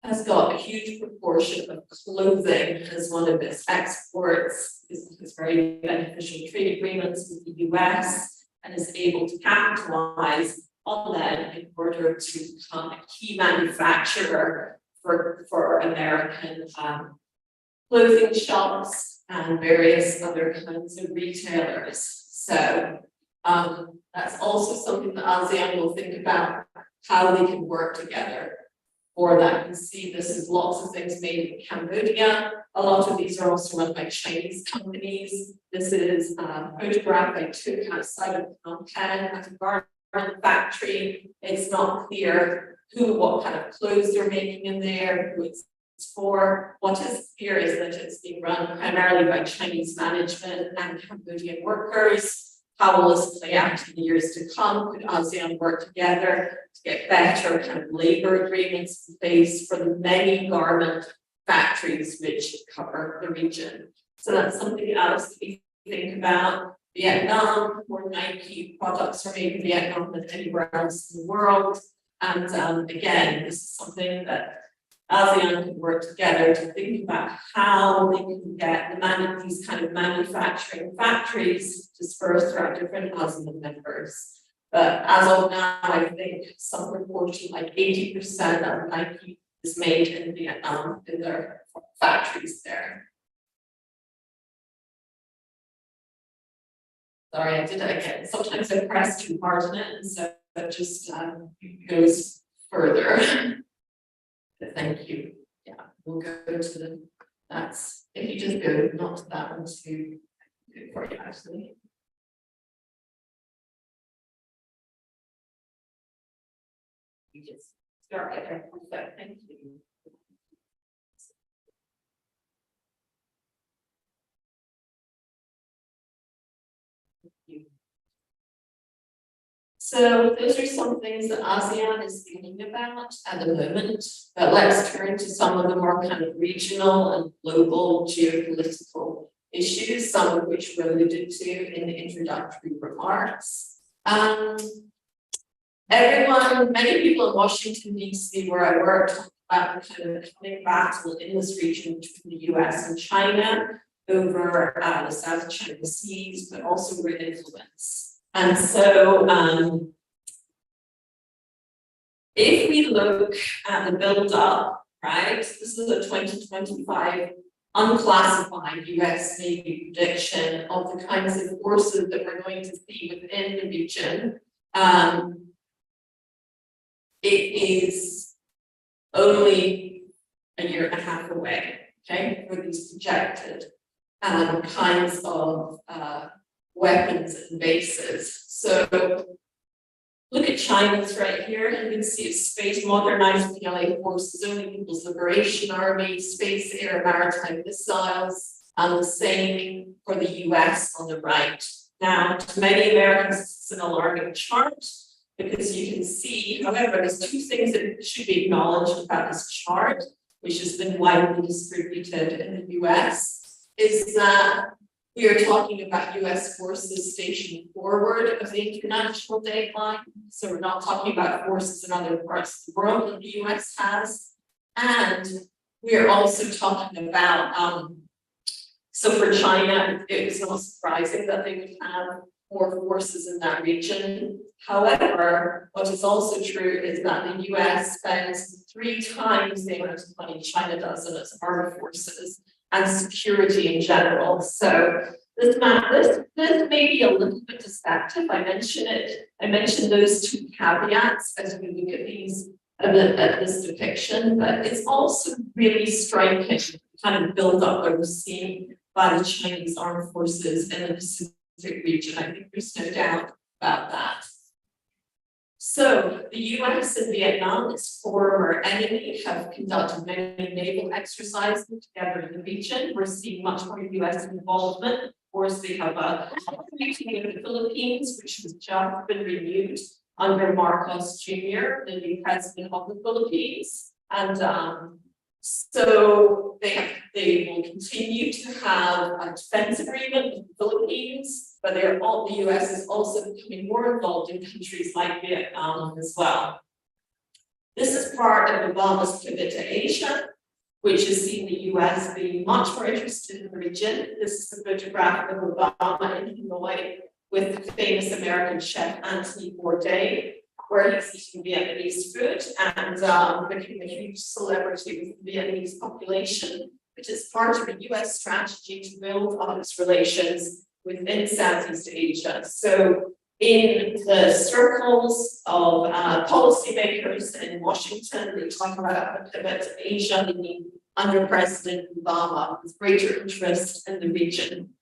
has got a huge proportion of clothing as one of its exports. This has very beneficial trade agreements with the US and is able to capitalize on that in order to become a key manufacturer for American clothing shops and various other kinds of retailers. So that's also something that ASEAN will think about, how they can work together. For that, you can see this is lots of things made in Cambodia. A lot of these are also run by Chinese companies. This is a photograph I took outside of Phnom Penh at a garment factory. It's not clear what kind of clothes they're making in there, who it's for. What is clear is that it's being run primarily by Chinese management and Cambodian workers. How will this play out in the years to come? Could ASEAN work together to get better kind of labor agreements in place for the many garment factories which cover the region? So that's something else that we think about. Vietnam, more Nike products are made in Vietnam than anywhere else in the world. And again, this is something that ASEAN can work together to think about how they can get these kind of manufacturing factories dispersed throughout different ASEAN members. But as of now, I think some proportion, like 80% of Nike is made in Vietnam in their factories there. Sorry, I did it again. Sometimes I press too hard on it, and so it just goes further. Thank you. Yeah, we'll go to the, that's, if you just go, not to that one, to for you actually. You just start right there. Thank you. So those are some things that ASEAN is thinking about at the moment, but let's turn to some of the more kind of regional and global geopolitical issues, some of which were alluded to in the introductory remarks. Many people in Washington, DC, where I work, talk about the kind of coming battle in this region between the US and China over the South China Seas, but also over influence. And so if we look at the build-up, right, this is a 2025 unclassified US Navy prediction of the kinds of forces that we're going to see within the region. It is only a year and a half away, okay, for these projected kinds of weapons and bases. So look at China's right here. You can see it's space modernized PLA forces, only People's Liberation Army, space, air, maritime missiles, and the same for the US on the right. Now, to many Americans, it's an alarming chart because you can see, however, there's two things that should be acknowledged about this chart, which has been widely distributed in the US, is that we are talking about US forces stationed forward of the international date line. So we're not talking about forces in other parts of the world that the US has. And we are also talking about, so for China, it was not surprising that they would have more forces in that region. However, what is also true is that the US spends 3 times the amount of money China does in its armed forces and security in general. So this may be a little bit deceptive. I mentioned those 2 caveats as we look at these at this depiction, but it's also really striking the kind of build-up that we're seeing by the Chinese armed forces in the Pacific region. I think there's no doubt about that. So the US and Vietnam, its former enemy, have conducted many naval exercises together in the region. We're seeing much more US involvement. Of course, they have a treaty with the Philippines, which has just been renewed under Marcos Jr., the new president of the Philippines. And so they will continue to have a defense agreement with the Philippines, but the US is also becoming more involved in countries like Vietnam as well. This is part of Obama's pivot to Asia, which has seen the US being much more interested in the region. This is a photograph of Obama in Hanoi with the famous American chef Anthony Bourdain, where he's eating Vietnamese food and becoming a huge celebrity with the Vietnamese population, which is part of a US strategy to build on its relations within Southeast Asia. So in the circles of policymakers in Washington, they talk about the pivot to Asia under President Obama with greater interest in the region.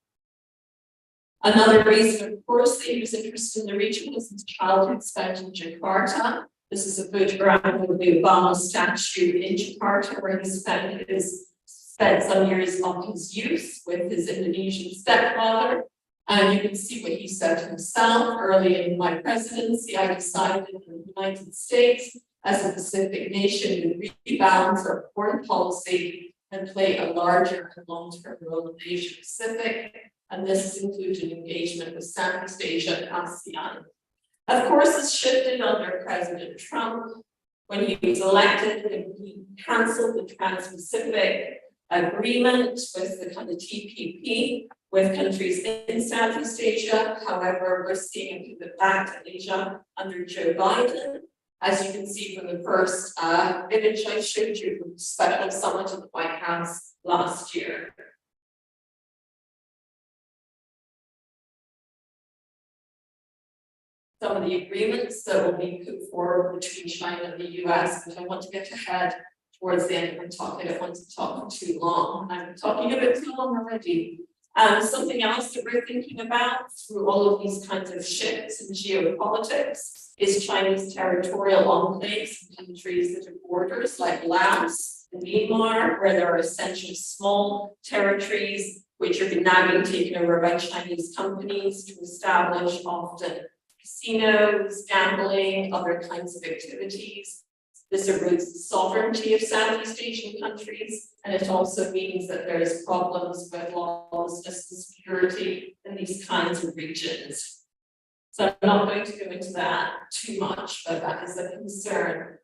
Another reason, of course, that he was interested in the region was his childhood spent in Jakarta. This is a photograph of the Obama statue in Jakarta, where he spent some years of his youth with his Indonesian stepfather. And you can see what he said to himself: early in my presidency, I decided that the United States, as a Pacific nation, would rebalance our foreign policy and play a larger and long-term role in the Asia Pacific. And this has included engagement with Southeast Asia and ASEAN. Of course, this shifted under President Trump. When he was elected, and he canceled the Trans-Pacific Agreement with the kind of TPP with countries in Southeast Asia. However, we're seeing a pivot back to Asia under Joe Biden. As you can see from the first image I showed you from the special summit at the White House last year. Some of the agreements that will be put forward between China and the US, but I want to get ahead towards the end of my talk. I don't want to talk too long. I'm talking a bit too long already. Something else that we're thinking about through all of these kinds of shifts in geopolitics is Chinese territorial enclaves in countries that have borders like Laos and Myanmar, where there are essentially small territories which are now being taken over by Chinese companies to establish often casinos, gambling, other kinds of activities. This erodes the sovereignty of Southeast Asian countries, and it also means that there's problems with lawlessness and security in these kinds of regions. So I'm not going to go into that too much, but that is a concern.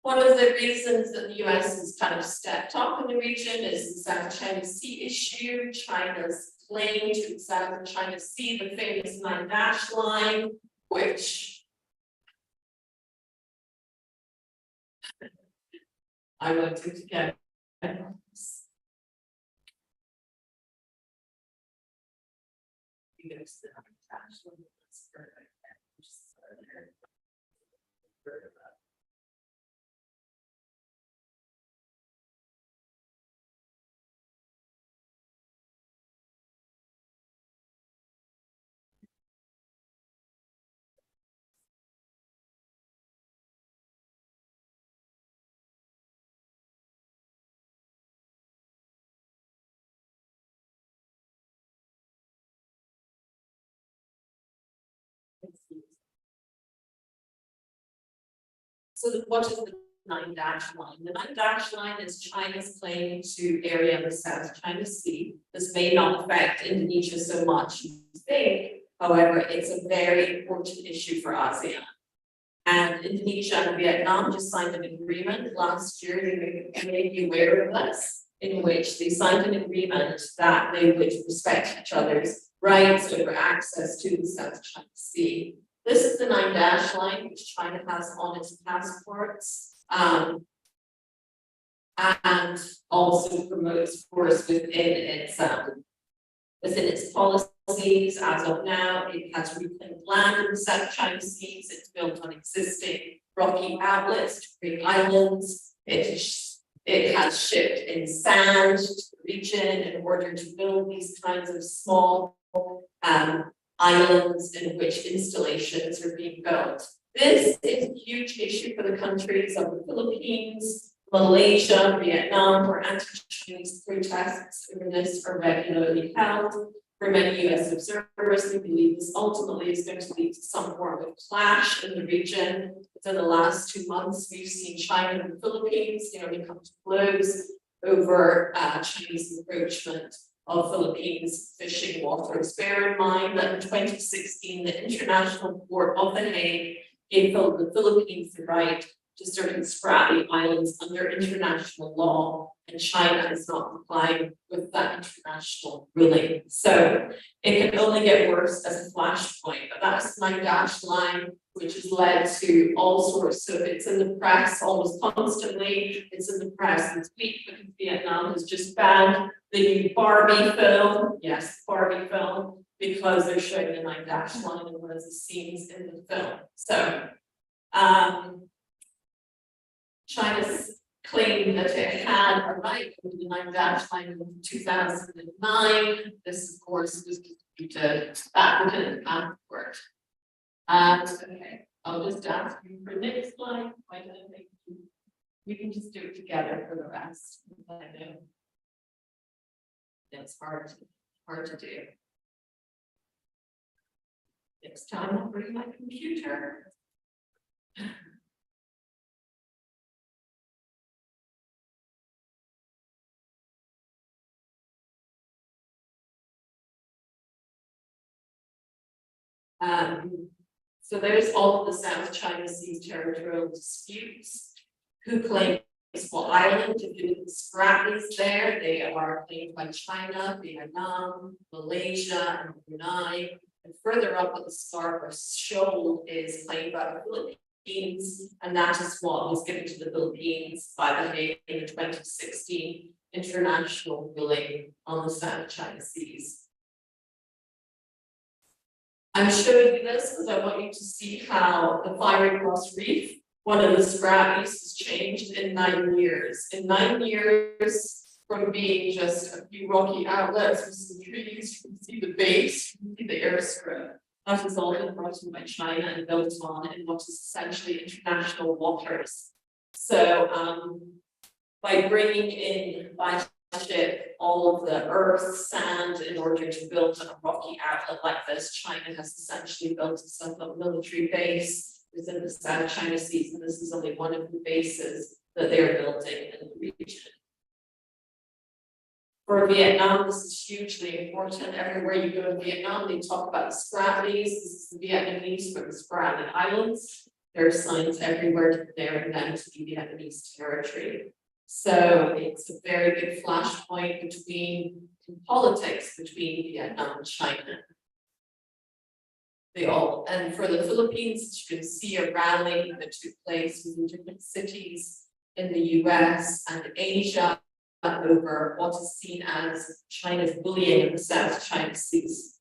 One of the reasons that the US has kind of stepped up in the region is the South China Sea issue, China's claim to the South China Sea, the famous 9-dash line, which I went to get. So what is the 9-dash line? The 9-dash line is China's claim to area in the South China Sea. This may not affect Indonesia so much as you think, however, it's a very important issue for ASEAN. And Indonesia and Vietnam just signed an agreement last year, they may be aware of this, in which they signed an agreement that they would respect each other's rights over access to the South China Sea. This is the 9-dash line, which China has on its passports, and also promotes, of course, within its policies. As of now, it has reclaimed land in the South China Seas. It's built on existing rocky outlets to create islands. It has shipped in sand to the region in order to build these kinds of small islands in which installations are being built. This is a huge issue for the countries of the Philippines, Malaysia, Vietnam, where anti-Chinese protests over this are regularly held. For many US observers, they believe this ultimately is going to lead to some form of clash in the region. Within the last 2 months, we've seen China and the Philippines nearly come to blows over Chinese encroachment of Philippines fishing waters. Bear in mind that in 2016, the International Court of The Hague gave the Philippines the right to certain scrappy islands under international law, and China is not complying with that international ruling. So it can only get worse as a flashpoint, but that's my dash line, which has led to all sorts. So it's in the press almost constantly. It's in the press this week because Vietnam has just banned the new Barbie film. Yes, Barbie film, because they're showing the 9-dash line in one of the scenes in the film. So China's claimed that it had a right over the 9-dash line in 2009. This, of course, was due to African passport. Okay, I'll just ask you for the next slide. Why don't I think we can just do it together for the rest? I know it's hard to do. Next time I'll bring my computer. So there's all of the South China Sea territorial disputes. Who claims what island to do the scrappies there? They are claimed by China, Vietnam, Malaysia, and Brunei. And further up at the Scarborough Shoal is claimed by the Philippines, and that is what was given to the Philippines by the Hague in the 2016 international ruling on the South China Seas. I'm showing you this because I want you to see how the Fiery Cross Reef, one of the scrappies, has changed in 9 years. In 9 years, from being just a few rocky outlets with some trees, you can see the base, you can see the airstrip. That has all been brought in by China and built on in what is essentially international waters. So by ship all of the earth, sand in order to build a rocky outlet like this. China has essentially built itself a military base within the South China Sea, and this is only one of the bases that they're building in the region. For Vietnam, this is hugely important. Everywhere you go in Vietnam, they talk about the Spratleys. This is the Vietnamese for the Spratly Islands. There are signs everywhere declaring them to be Vietnamese territory. So it's a very big flashpoint between in politics between Vietnam and China. And for the Philippines, you can see a rally that took place in different cities in the US and Asia over what is seen as China's bullying in the South China Seas.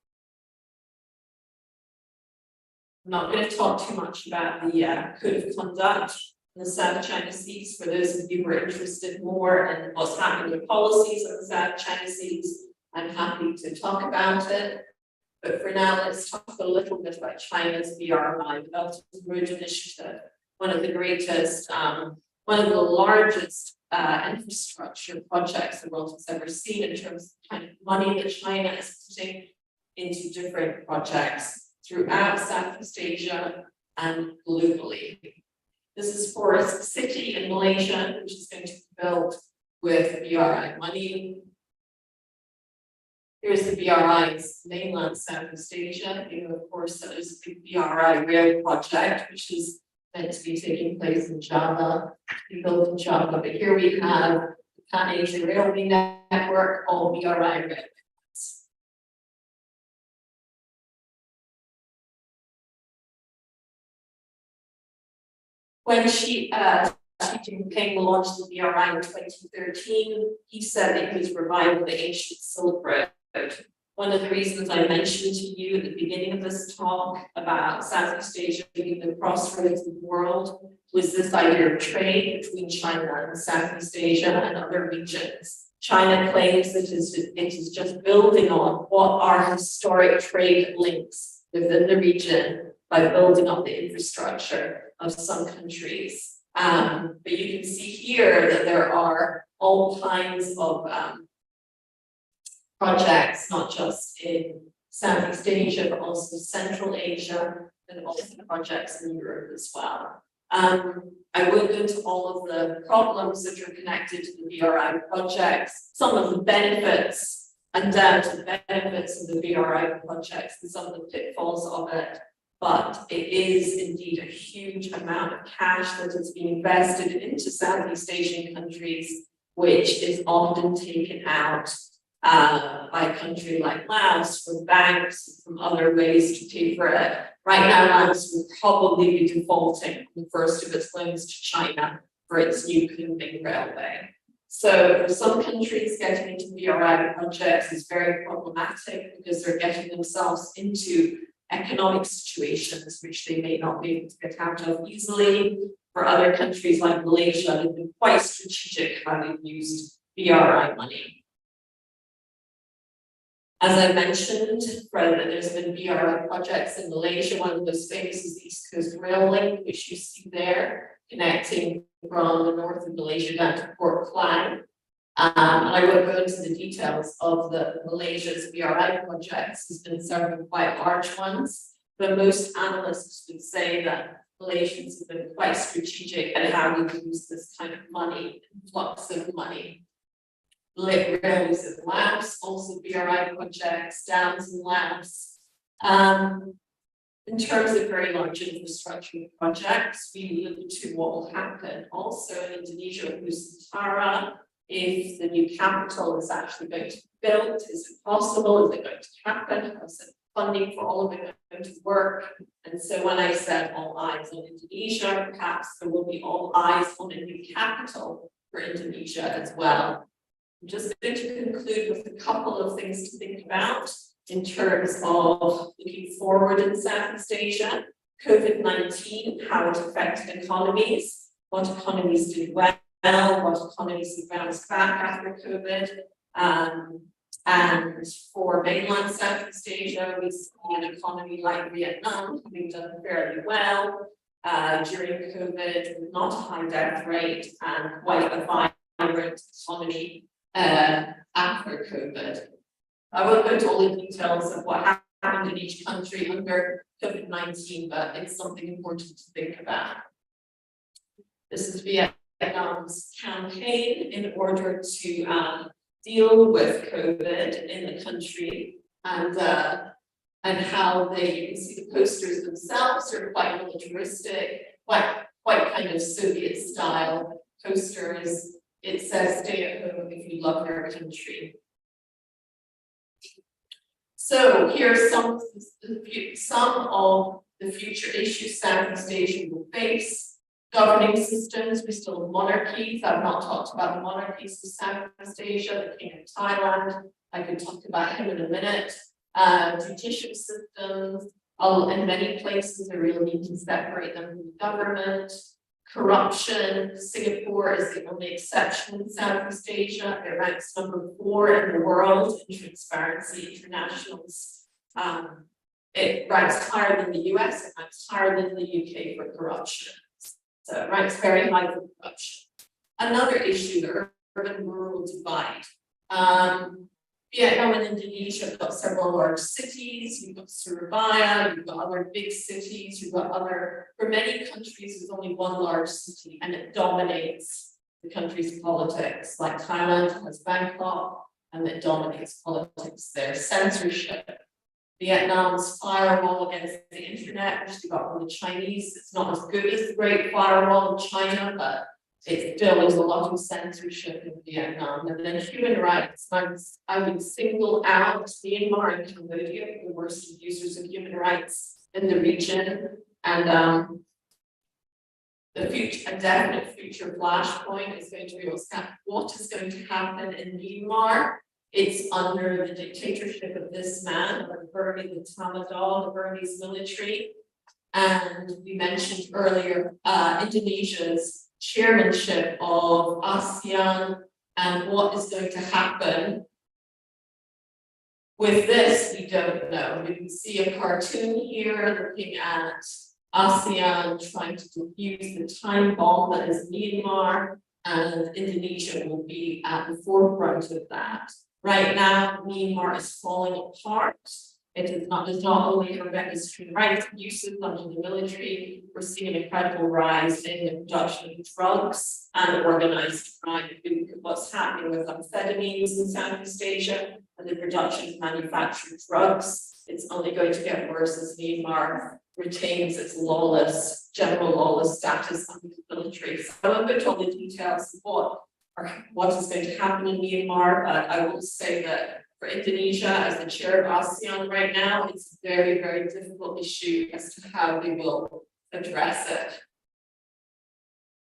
I'm not going to talk too much about the code of conduct in the South China Seas. For those of you who are interested more in what's happening with policies in the South China Seas, I'm happy to talk about it. But for now, let's talk a little bit about China's BRI, the Belt and Road Initiative, one of the greatest, one of the largest infrastructure projects the world has ever seen in terms of the kind of money that China is putting into different projects throughout Southeast Asia and globally. This is for a city in Malaysia, which is going to be built with BRI money. Here's the BRI's mainland Southeast Asia. You know, of course, there's a big BRI rail project, which is meant to be taking place in Java, to be built in Java. But here we have the Pan-Asia Railway Network, all BRI railways. When Xi Jinping launched the BRI in 2013, he said it was reviving the ancient Silk Road. One of the reasons I mentioned to you at the beginning of this talk about Southeast Asia being the crossroads of the world was this idea of trade between China and Southeast Asia and other regions. China claims that it is just building on what are historic trade links within the region by building up the infrastructure of some countries. But you can see here that there are all kinds of projects, not just in Southeast Asia, but also Central Asia, and also projects in Europe as well. I won't go into all of the problems that are connected to the BRI projects, some of the benefits, undoubted benefits of the BRI projects, and some of the pitfalls of it. But it is indeed a huge amount of cash that has been invested into Southeast Asian countries, which is often taken out by a country like Laos from banks, from other ways to pay for it. Right now, Laos will probably be defaulting on the first of its loans to China for its new Kunming railway. So for some countries, getting into BRI projects is very problematic because they're getting themselves into economic situations which they may not be able to get out of easily. For other countries like Malaysia, they've been quite strategic how they've used BRI money. As I mentioned, there's been BRI projects in Malaysia. One of those famous is the East Coast Rail Link, which you see there, connecting from the north of Malaysia down to Port Klang. And I won't go into the details of the Malaysia's BRI projects. There's been several quite large ones, but most analysts would say that Malaysians have been quite strategic at how we use this kind of money, influx of money. Railways in Laos, also BRI projects, dams in Laos. In terms of very large infrastructure projects, we look to what will happen also in Indonesia with Nusantara. If the new capital is actually going to be built, is it possible? Is it going to happen? How's the funding for all of it going to work? And so when I said all eyes on Indonesia, perhaps there will be all eyes on a new capital for Indonesia as well. I'm just going to conclude with a couple of things to think about in terms of looking forward in Southeast Asia. COVID-19, how it affected economies, what economies did well, what economies have bounced back after COVID. And for mainland Southeast Asia, we see an economy like Vietnam having done fairly well during COVID, with not a high death rate and quite a vibrant economy. after COVID. I won't go into all the details of what happened in each country under COVID-19, but it's something important to think about. This is Vietnam's campaign in order to deal with COVID in the country, and how they, you can see the posters themselves are quite militaristic, quite kind of Soviet style posters. It says stay at home if you love your country. So here's some of the future issues Southeast Asia will face. Governing systems, we still have monarchies. I've not talked about the monarchies of Southeast Asia, the King of Thailand. I could talk about him in a minute. Judicial systems, in many places, there really need to separate them from the government. Corruption, Singapore is the only exception in Southeast Asia. It ranks number 4 in the world in Transparency International's. It ranks higher than the US, it ranks higher than the UK for corruption. So it ranks very high for corruption. Another issue, the urban-rural divide. Vietnam and Indonesia have got several large cities. You've got Surabaya, you've got other big cities, you've got other, for many countries, there's only one large city and it dominates the country's politics. Like Thailand has Bangkok and it dominates politics there. Censorship. Vietnam's firewall against the internet, which they got from the Chinese. It's not as good as the Great Firewall in China, but it still is a lot of censorship in Vietnam. And then human rights. I would single out Myanmar and Cambodia, the worst abusers of human rights in the region. And the future, a definite future flashpoint is going to be what is going to happen in Myanmar. It's under the dictatorship of this man, the Burmese Tatmadaw, the Burmese military. And we mentioned earlier Indonesia's chairmanship of ASEAN and what is going to happen with this, we don't know. You can see a cartoon here looking at ASEAN trying to defuse the time bomb that is Myanmar, and Indonesia will be at the forefront of that. Right now, Myanmar is falling apart. It is not only horrendous human rights abuses under the military, we're seeing an incredible rise in the production of drugs and organized crime. If you look at what's happening with amphetamines in Southeast Asia and the production of manufactured drugs, it's only going to get worse as Myanmar retains its general lawless status under the military. So I won't go into all the details of what is going to happen in Myanmar, but I will say that for Indonesia, as the chair of ASEAN right now, it's a very, very difficult issue as to how they will address it.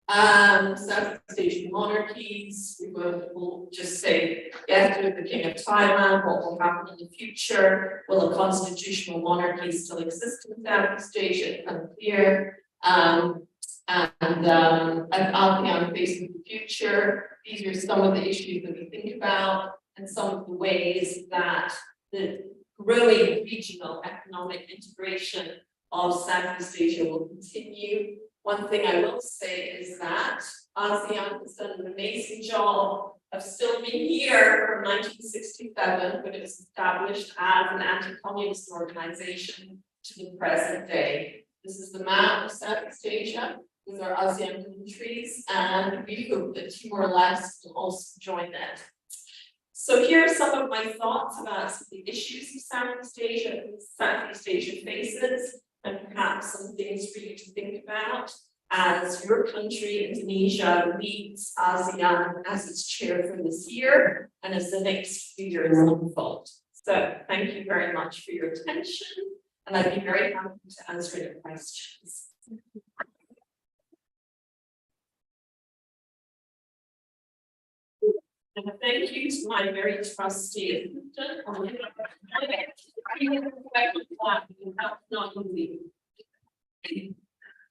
Southeast Asian monarchies, we'll just say, yes, with the King of Thailand, what will happen in the future? Will a constitutional monarchy still exist in Southeast Asia? It's unclear. And ASEAN facing the future. These are some of the issues that we think about and some of the ways that the growing regional economic integration of Southeast Asia will continue. One thing I will say is that ASEAN has done an amazing job of still being here from 1967 when it was established as an anti-communist organization to the present day. This is the map of Southeast Asia. These are ASEAN countries, and we hope that Timor-Leste will also join that. So here are some of my thoughts about some of the issues of Southeast Asia faces, and perhaps some things for you to think about as your country, Indonesia, leads ASEAN as its chair for this year and as the next few years unfold. So thank you very much for your attention, and I'd be very happy to answer your questions. And thank you to my very trusty assistant.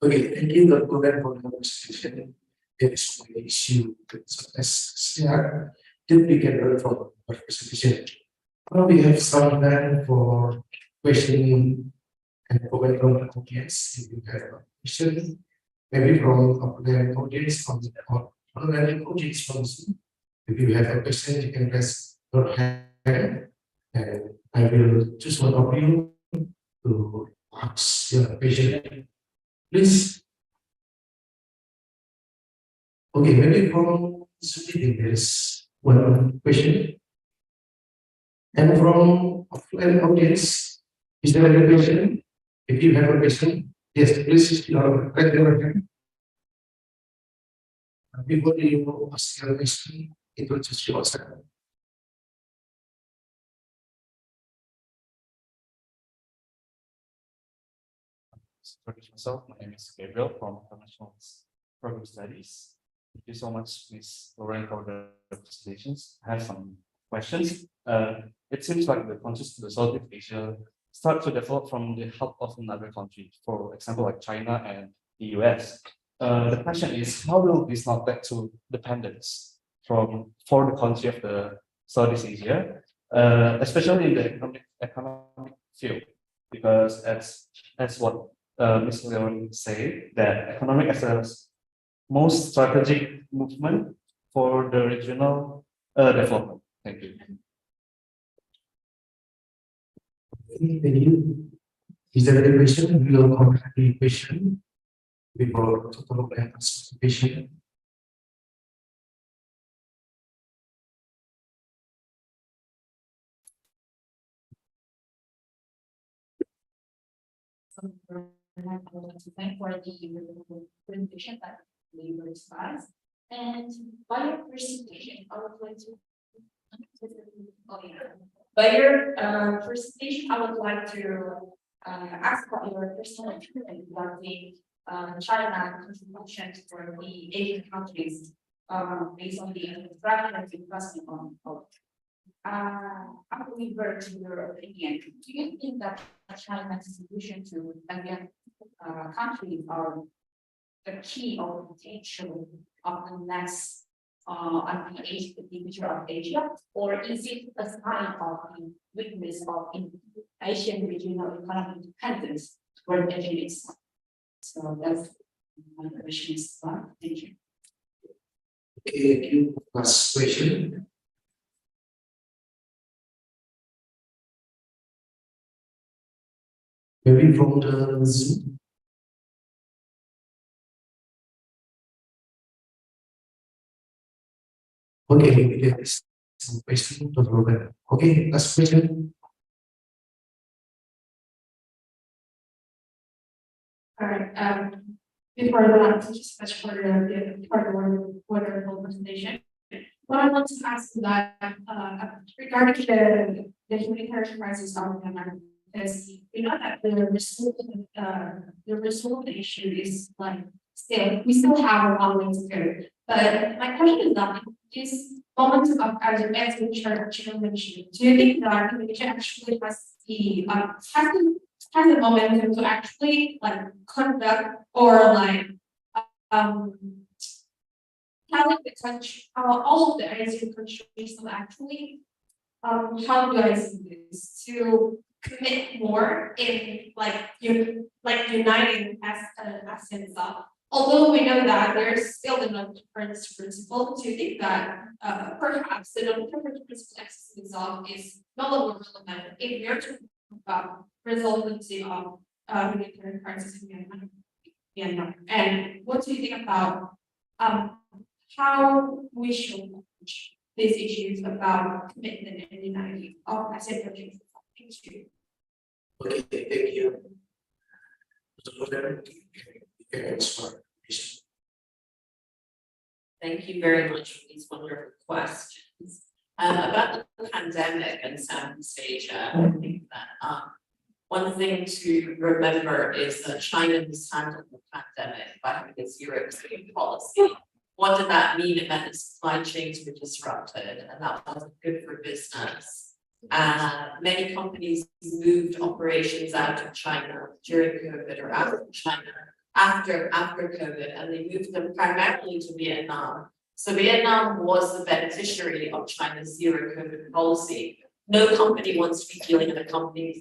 Okay, thank you, Dr. Glenn, for the presentation. There is one issue that we can learn from our presentation. Now we have some time for questioning and comment from the audience. If you have a question, maybe from the audience from the online audience from Zoom. If you have a question, you can raise your hand, and I will choose one of you to ask your question. Please. Okay, maybe from Sudhir, there is one question. And from offline audience, is there any question? If you have a question, yes, please raise your hand. Before you ask your question, introduce yourself. Introduce myself. My name is Gabriel from International Program Studies. Thank you so much, Ms. Lauren, for the presentations. I have some questions. It seems like the countries to the Southeast Asia start to develop from the help of another country, for example, like China and the US. The question is, how will this not lead to dependence for the country of the Southeast Asia, especially in the economic field? Because that's what Ms. Leon said, that economic as a most strategic movement for the regional development. Thank you. Thank you. Is there any question? We will come back to the question before total participation. I would like to thank for the presentation that we were discussed. And by your presentation, I would like to. By your presentation, I would like to ask about your personal opinion regarding China contribution for the Asian countries based on the infrastructure and investment on. I will revert to your opinion. Do you think that China's contribution to Asian countries are the key or potential of the next the future of Asia, or is it a sign of the weakness of Asian regional economic independence for the Asian? So that's my question. Thank you. Okay, thank you. Last question. Maybe from the Zoom. Okay, there is some question to Robert. Okay, last question. All right. Before that, thank you so much for the wonderful presentation. What I want to ask is that regarding the humanitarian crisis of Myanmar, is we know that the resolution issue is like we still have a long way to go. But my question is that this moment of as Chair mentioned, do you think that Indonesia actually has the momentum to actually like conduct or like telling the country, all of the Asian countries to actually how do I see this to commit more in uniting as itself. Although we know that there's still the non-difference principle, do you think that perhaps the non-difference principle access itself is no longer relevant if we are talking about resolution of humanitarian crisis in Myanmar? And what do you think about how we should approach these issues about commitment and uniting of asset projects? Thank you. Okay, thank you. Thank you very much for these wonderful questions. About the pandemic and Southeast Asia, I think that one thing to remember is that China has handled the pandemic by having a zero-COVID policy. What did that mean? It meant that supply chains were disrupted, and that wasn't good for business. Many companies moved operations out of China during COVID or out of China after COVID, and they moved them primarily to Vietnam. So Vietnam was the beneficiary of China's zero COVID policy. No company wants to be dealing with a company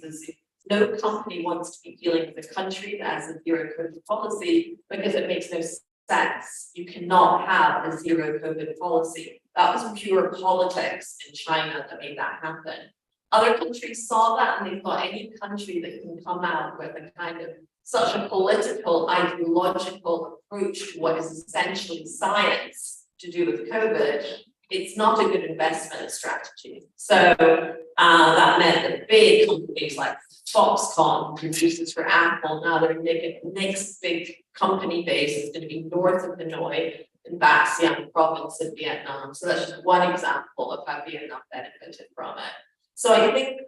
no company wants to be dealing with a country that has a zero COVID policy because it makes no sense. You cannot have a zero COVID policy. That was pure politics in China that made that happen. Other countries saw that and they thought any country that can come out with a kind of such a political, ideological approach to what is essentially science to do with COVID, it's not a good investment strategy. So that meant that big companies like Foxconn, producers for Apple, now their next big company base is going to be north of Hanoi in Bac Siang province in Vietnam. So that's just one example of how Vietnam benefited from it. So I think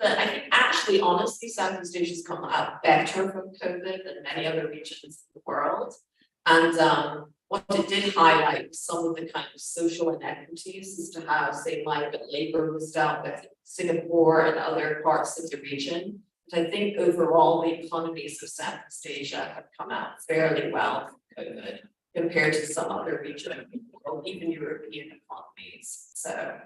actually, honestly, Southeast Asia's come out better from COVID than many other regions in the world. And what it did highlight some of the kind of social inequities as to how, say, migrant labor was dealt with in Singapore and other parts of the region. But I think overall, the economies of Southeast Asia have come out fairly well from COVID compared to some other regions, or even European economies. So,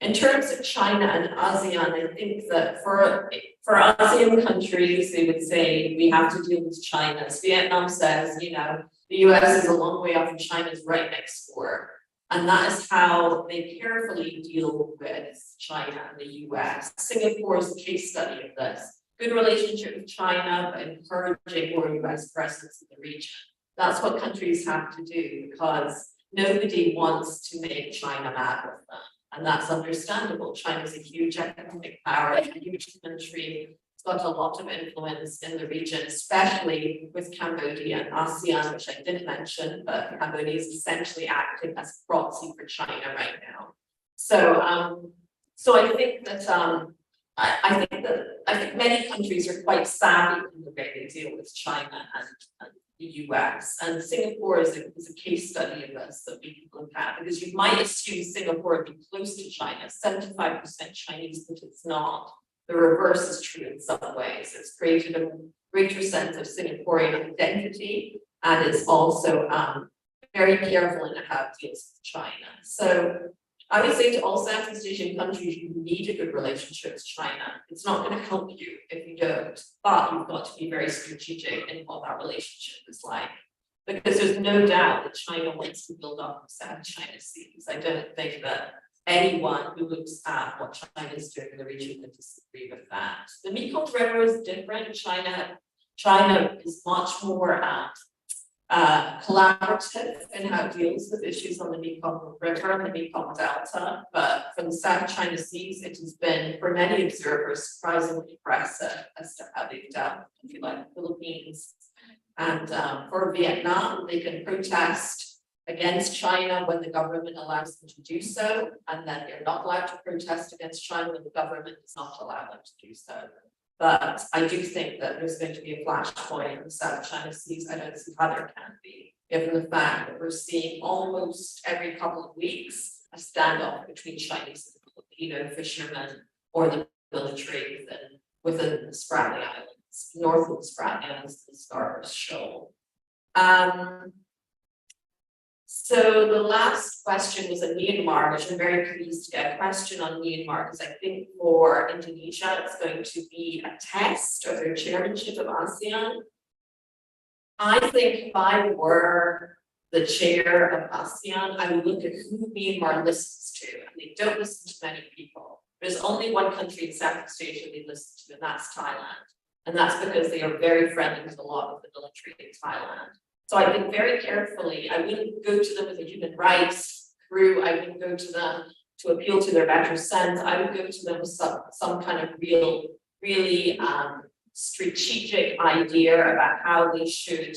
in terms of China and ASEAN, I think that for ASEAN countries, they would say we have to deal with China. As Vietnam says, you know, the US is a long way off and China's right next door. And that is how they carefully deal with China and the US. Singapore is a case study of this. Good relationship with China, but encouraging more US presence in the region. That's what countries have to do because nobody wants to make China mad with them. And that's understandable. China's a huge economic power, a huge country. It's got a lot of influence in the region, especially with Cambodia and ASEAN, which I didn't mention, but Cambodia is essentially acting as a proxy for China right now. So, I think that I think many countries are quite savvy in the way they deal with China and the US, and Singapore is a case study of this that we can look at, because you might assume Singapore would be close to China, 75% Chinese, but it's not. The reverse is true in some ways. It's created a greater sense of Singaporean identity, and it's also very careful in how it deals with China. So I would say to all Southeast Asian countries, you need a good relationship with China. It's not going to help you if you don't, but you've got to be very strategic in what that relationship is like. Because there's no doubt that China wants to build up the South China Seas. I don't think that anyone who looks at what China is doing in the region would disagree with that. The Mekong River is different. China is much more collaborative in how it deals with issues on the Mekong River and the Mekong Delta, but for the South China Seas, it has been, for many observers, surprisingly aggressive as to how they've dealt with countries like the Philippines. And for Vietnam, they can protest against China when the government allows them to do so, and then they're not allowed to protest against China when the government does not allow them to do so. But I do think that there's going to be a flashpoint in the South China Seas. I don't see how there can be, given the fact that we're seeing almost every couple of weeks a standoff between Chinese and Filipino fishermen or the military within the Spratly Islands, north of the Spratly Islands, the Scarborough Shoal. So the last question was on Myanmar, which I'm very pleased to get a question on Myanmar, because I think for Indonesia, it's going to be a test of their chairmanship of ASEAN. I think if I were the chair of ASEAN, I would look at who Myanmar listens to, and they don't listen to many people. There's only one country in Southeast Asia they listen to, and that's Thailand. And that's because they are very friendly with a lot of the military in Thailand. So I think very carefully, I wouldn't go to them with a human rights crew. I wouldn't go to them to appeal to their better sense. I would go to them with some kind of really strategic idea about how they should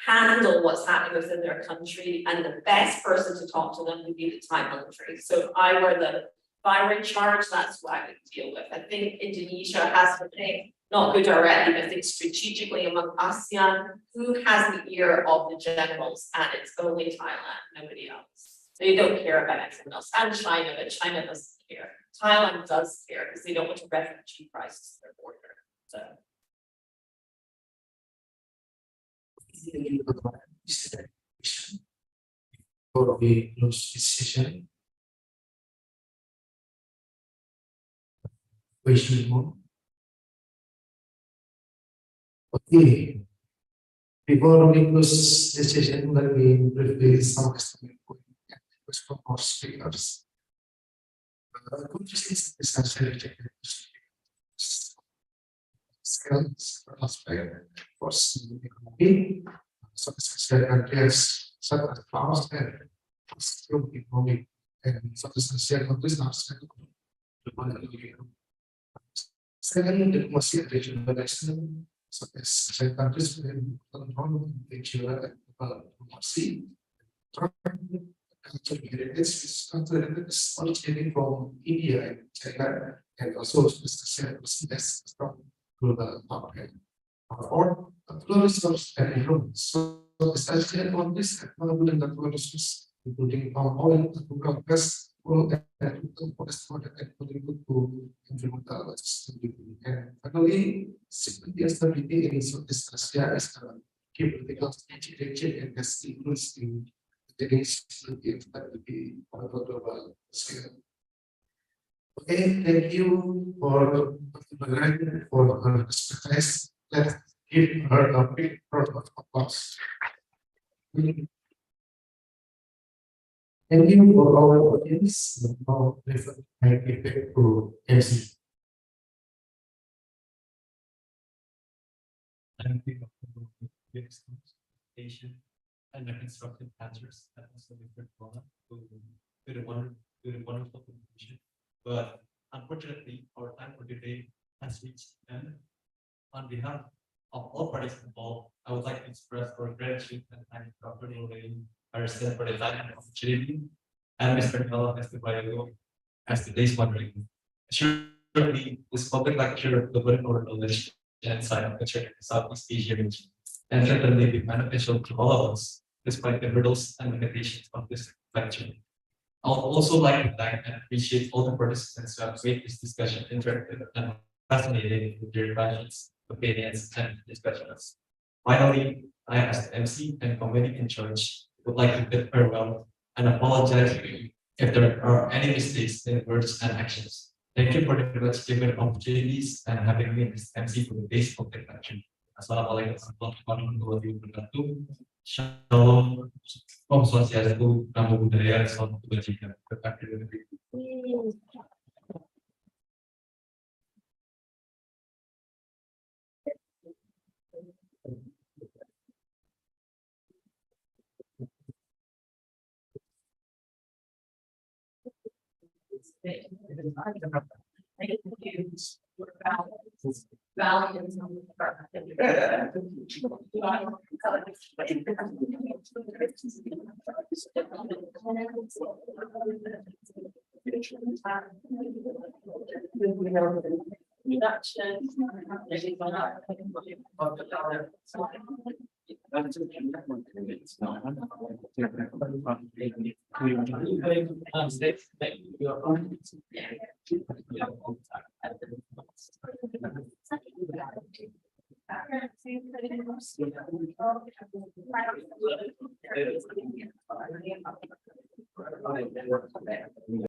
handle what's happening within their country. And the best person to talk to them would be the Thai military. So if I were in charge, that's what I would deal with. I think Indonesia has to think, not go directly, but think strategically among ASEAN, who has the ear of the generals, and it's only Thailand, nobody else. They don't care about anything else. And China, but China doesn't care. Thailand does care because they don't want a refugee crisis at their border. So. Before we close this session, question more. Okay. Before we close this session, let me briefly summarize the main point. which for more speakers. Countries is essentially skills aspect for economy. So essential countries such as France and skill economic and so essential countries aspect of the economy. Second, diplomacy and regionalization, such as essential countries within control regional diplomacy. Third, cultural heritage is cultural heritage originating from India and China, and also essential business from global market. Fourth, tourism and environment. So essential countries have abundant natural resources, including palm oil, natural gas, oil, and forest product, and contribute to environmental sustainability. And finally, security and stability in Southeast Asia is a key political region and has influenced in the security and stability on the global scale. Okay, thank you for her expertise. Let's give her a big round of applause. Thank you for our audience. Now, I give it to MC. And we have the presentation and the constructive answers that also different to the wonderful presentation. But unfortunately, our time for today has reached the end. On behalf of all parties involved, I would like to express our gratitude and thank Dr. Lorraine Harrison for the time and opportunity, and Mr. Melo Estebayo as today's moderator. Surely, this public lecture will bring more knowledge and insight of the church in the Southeast Asia region, and certainly be beneficial to all of us, despite the hurdles and limitations of this lecture. I would also like to thank and appreciate all the participants who have made this discussion interactive and fascinating with their questions, opinions, and discussions. Finally, I, as the MC and committee in charge, would like to bid farewell and apologize if there are any mistakes in words and actions. Thank you for the privilege given opportunities and having me as MC for the base of the lecture. Assalamualaikum warahmatullahi wabarakatuh. Shalom. Om Swastiastu, Namo Buddhaya, Salam Kebajikan.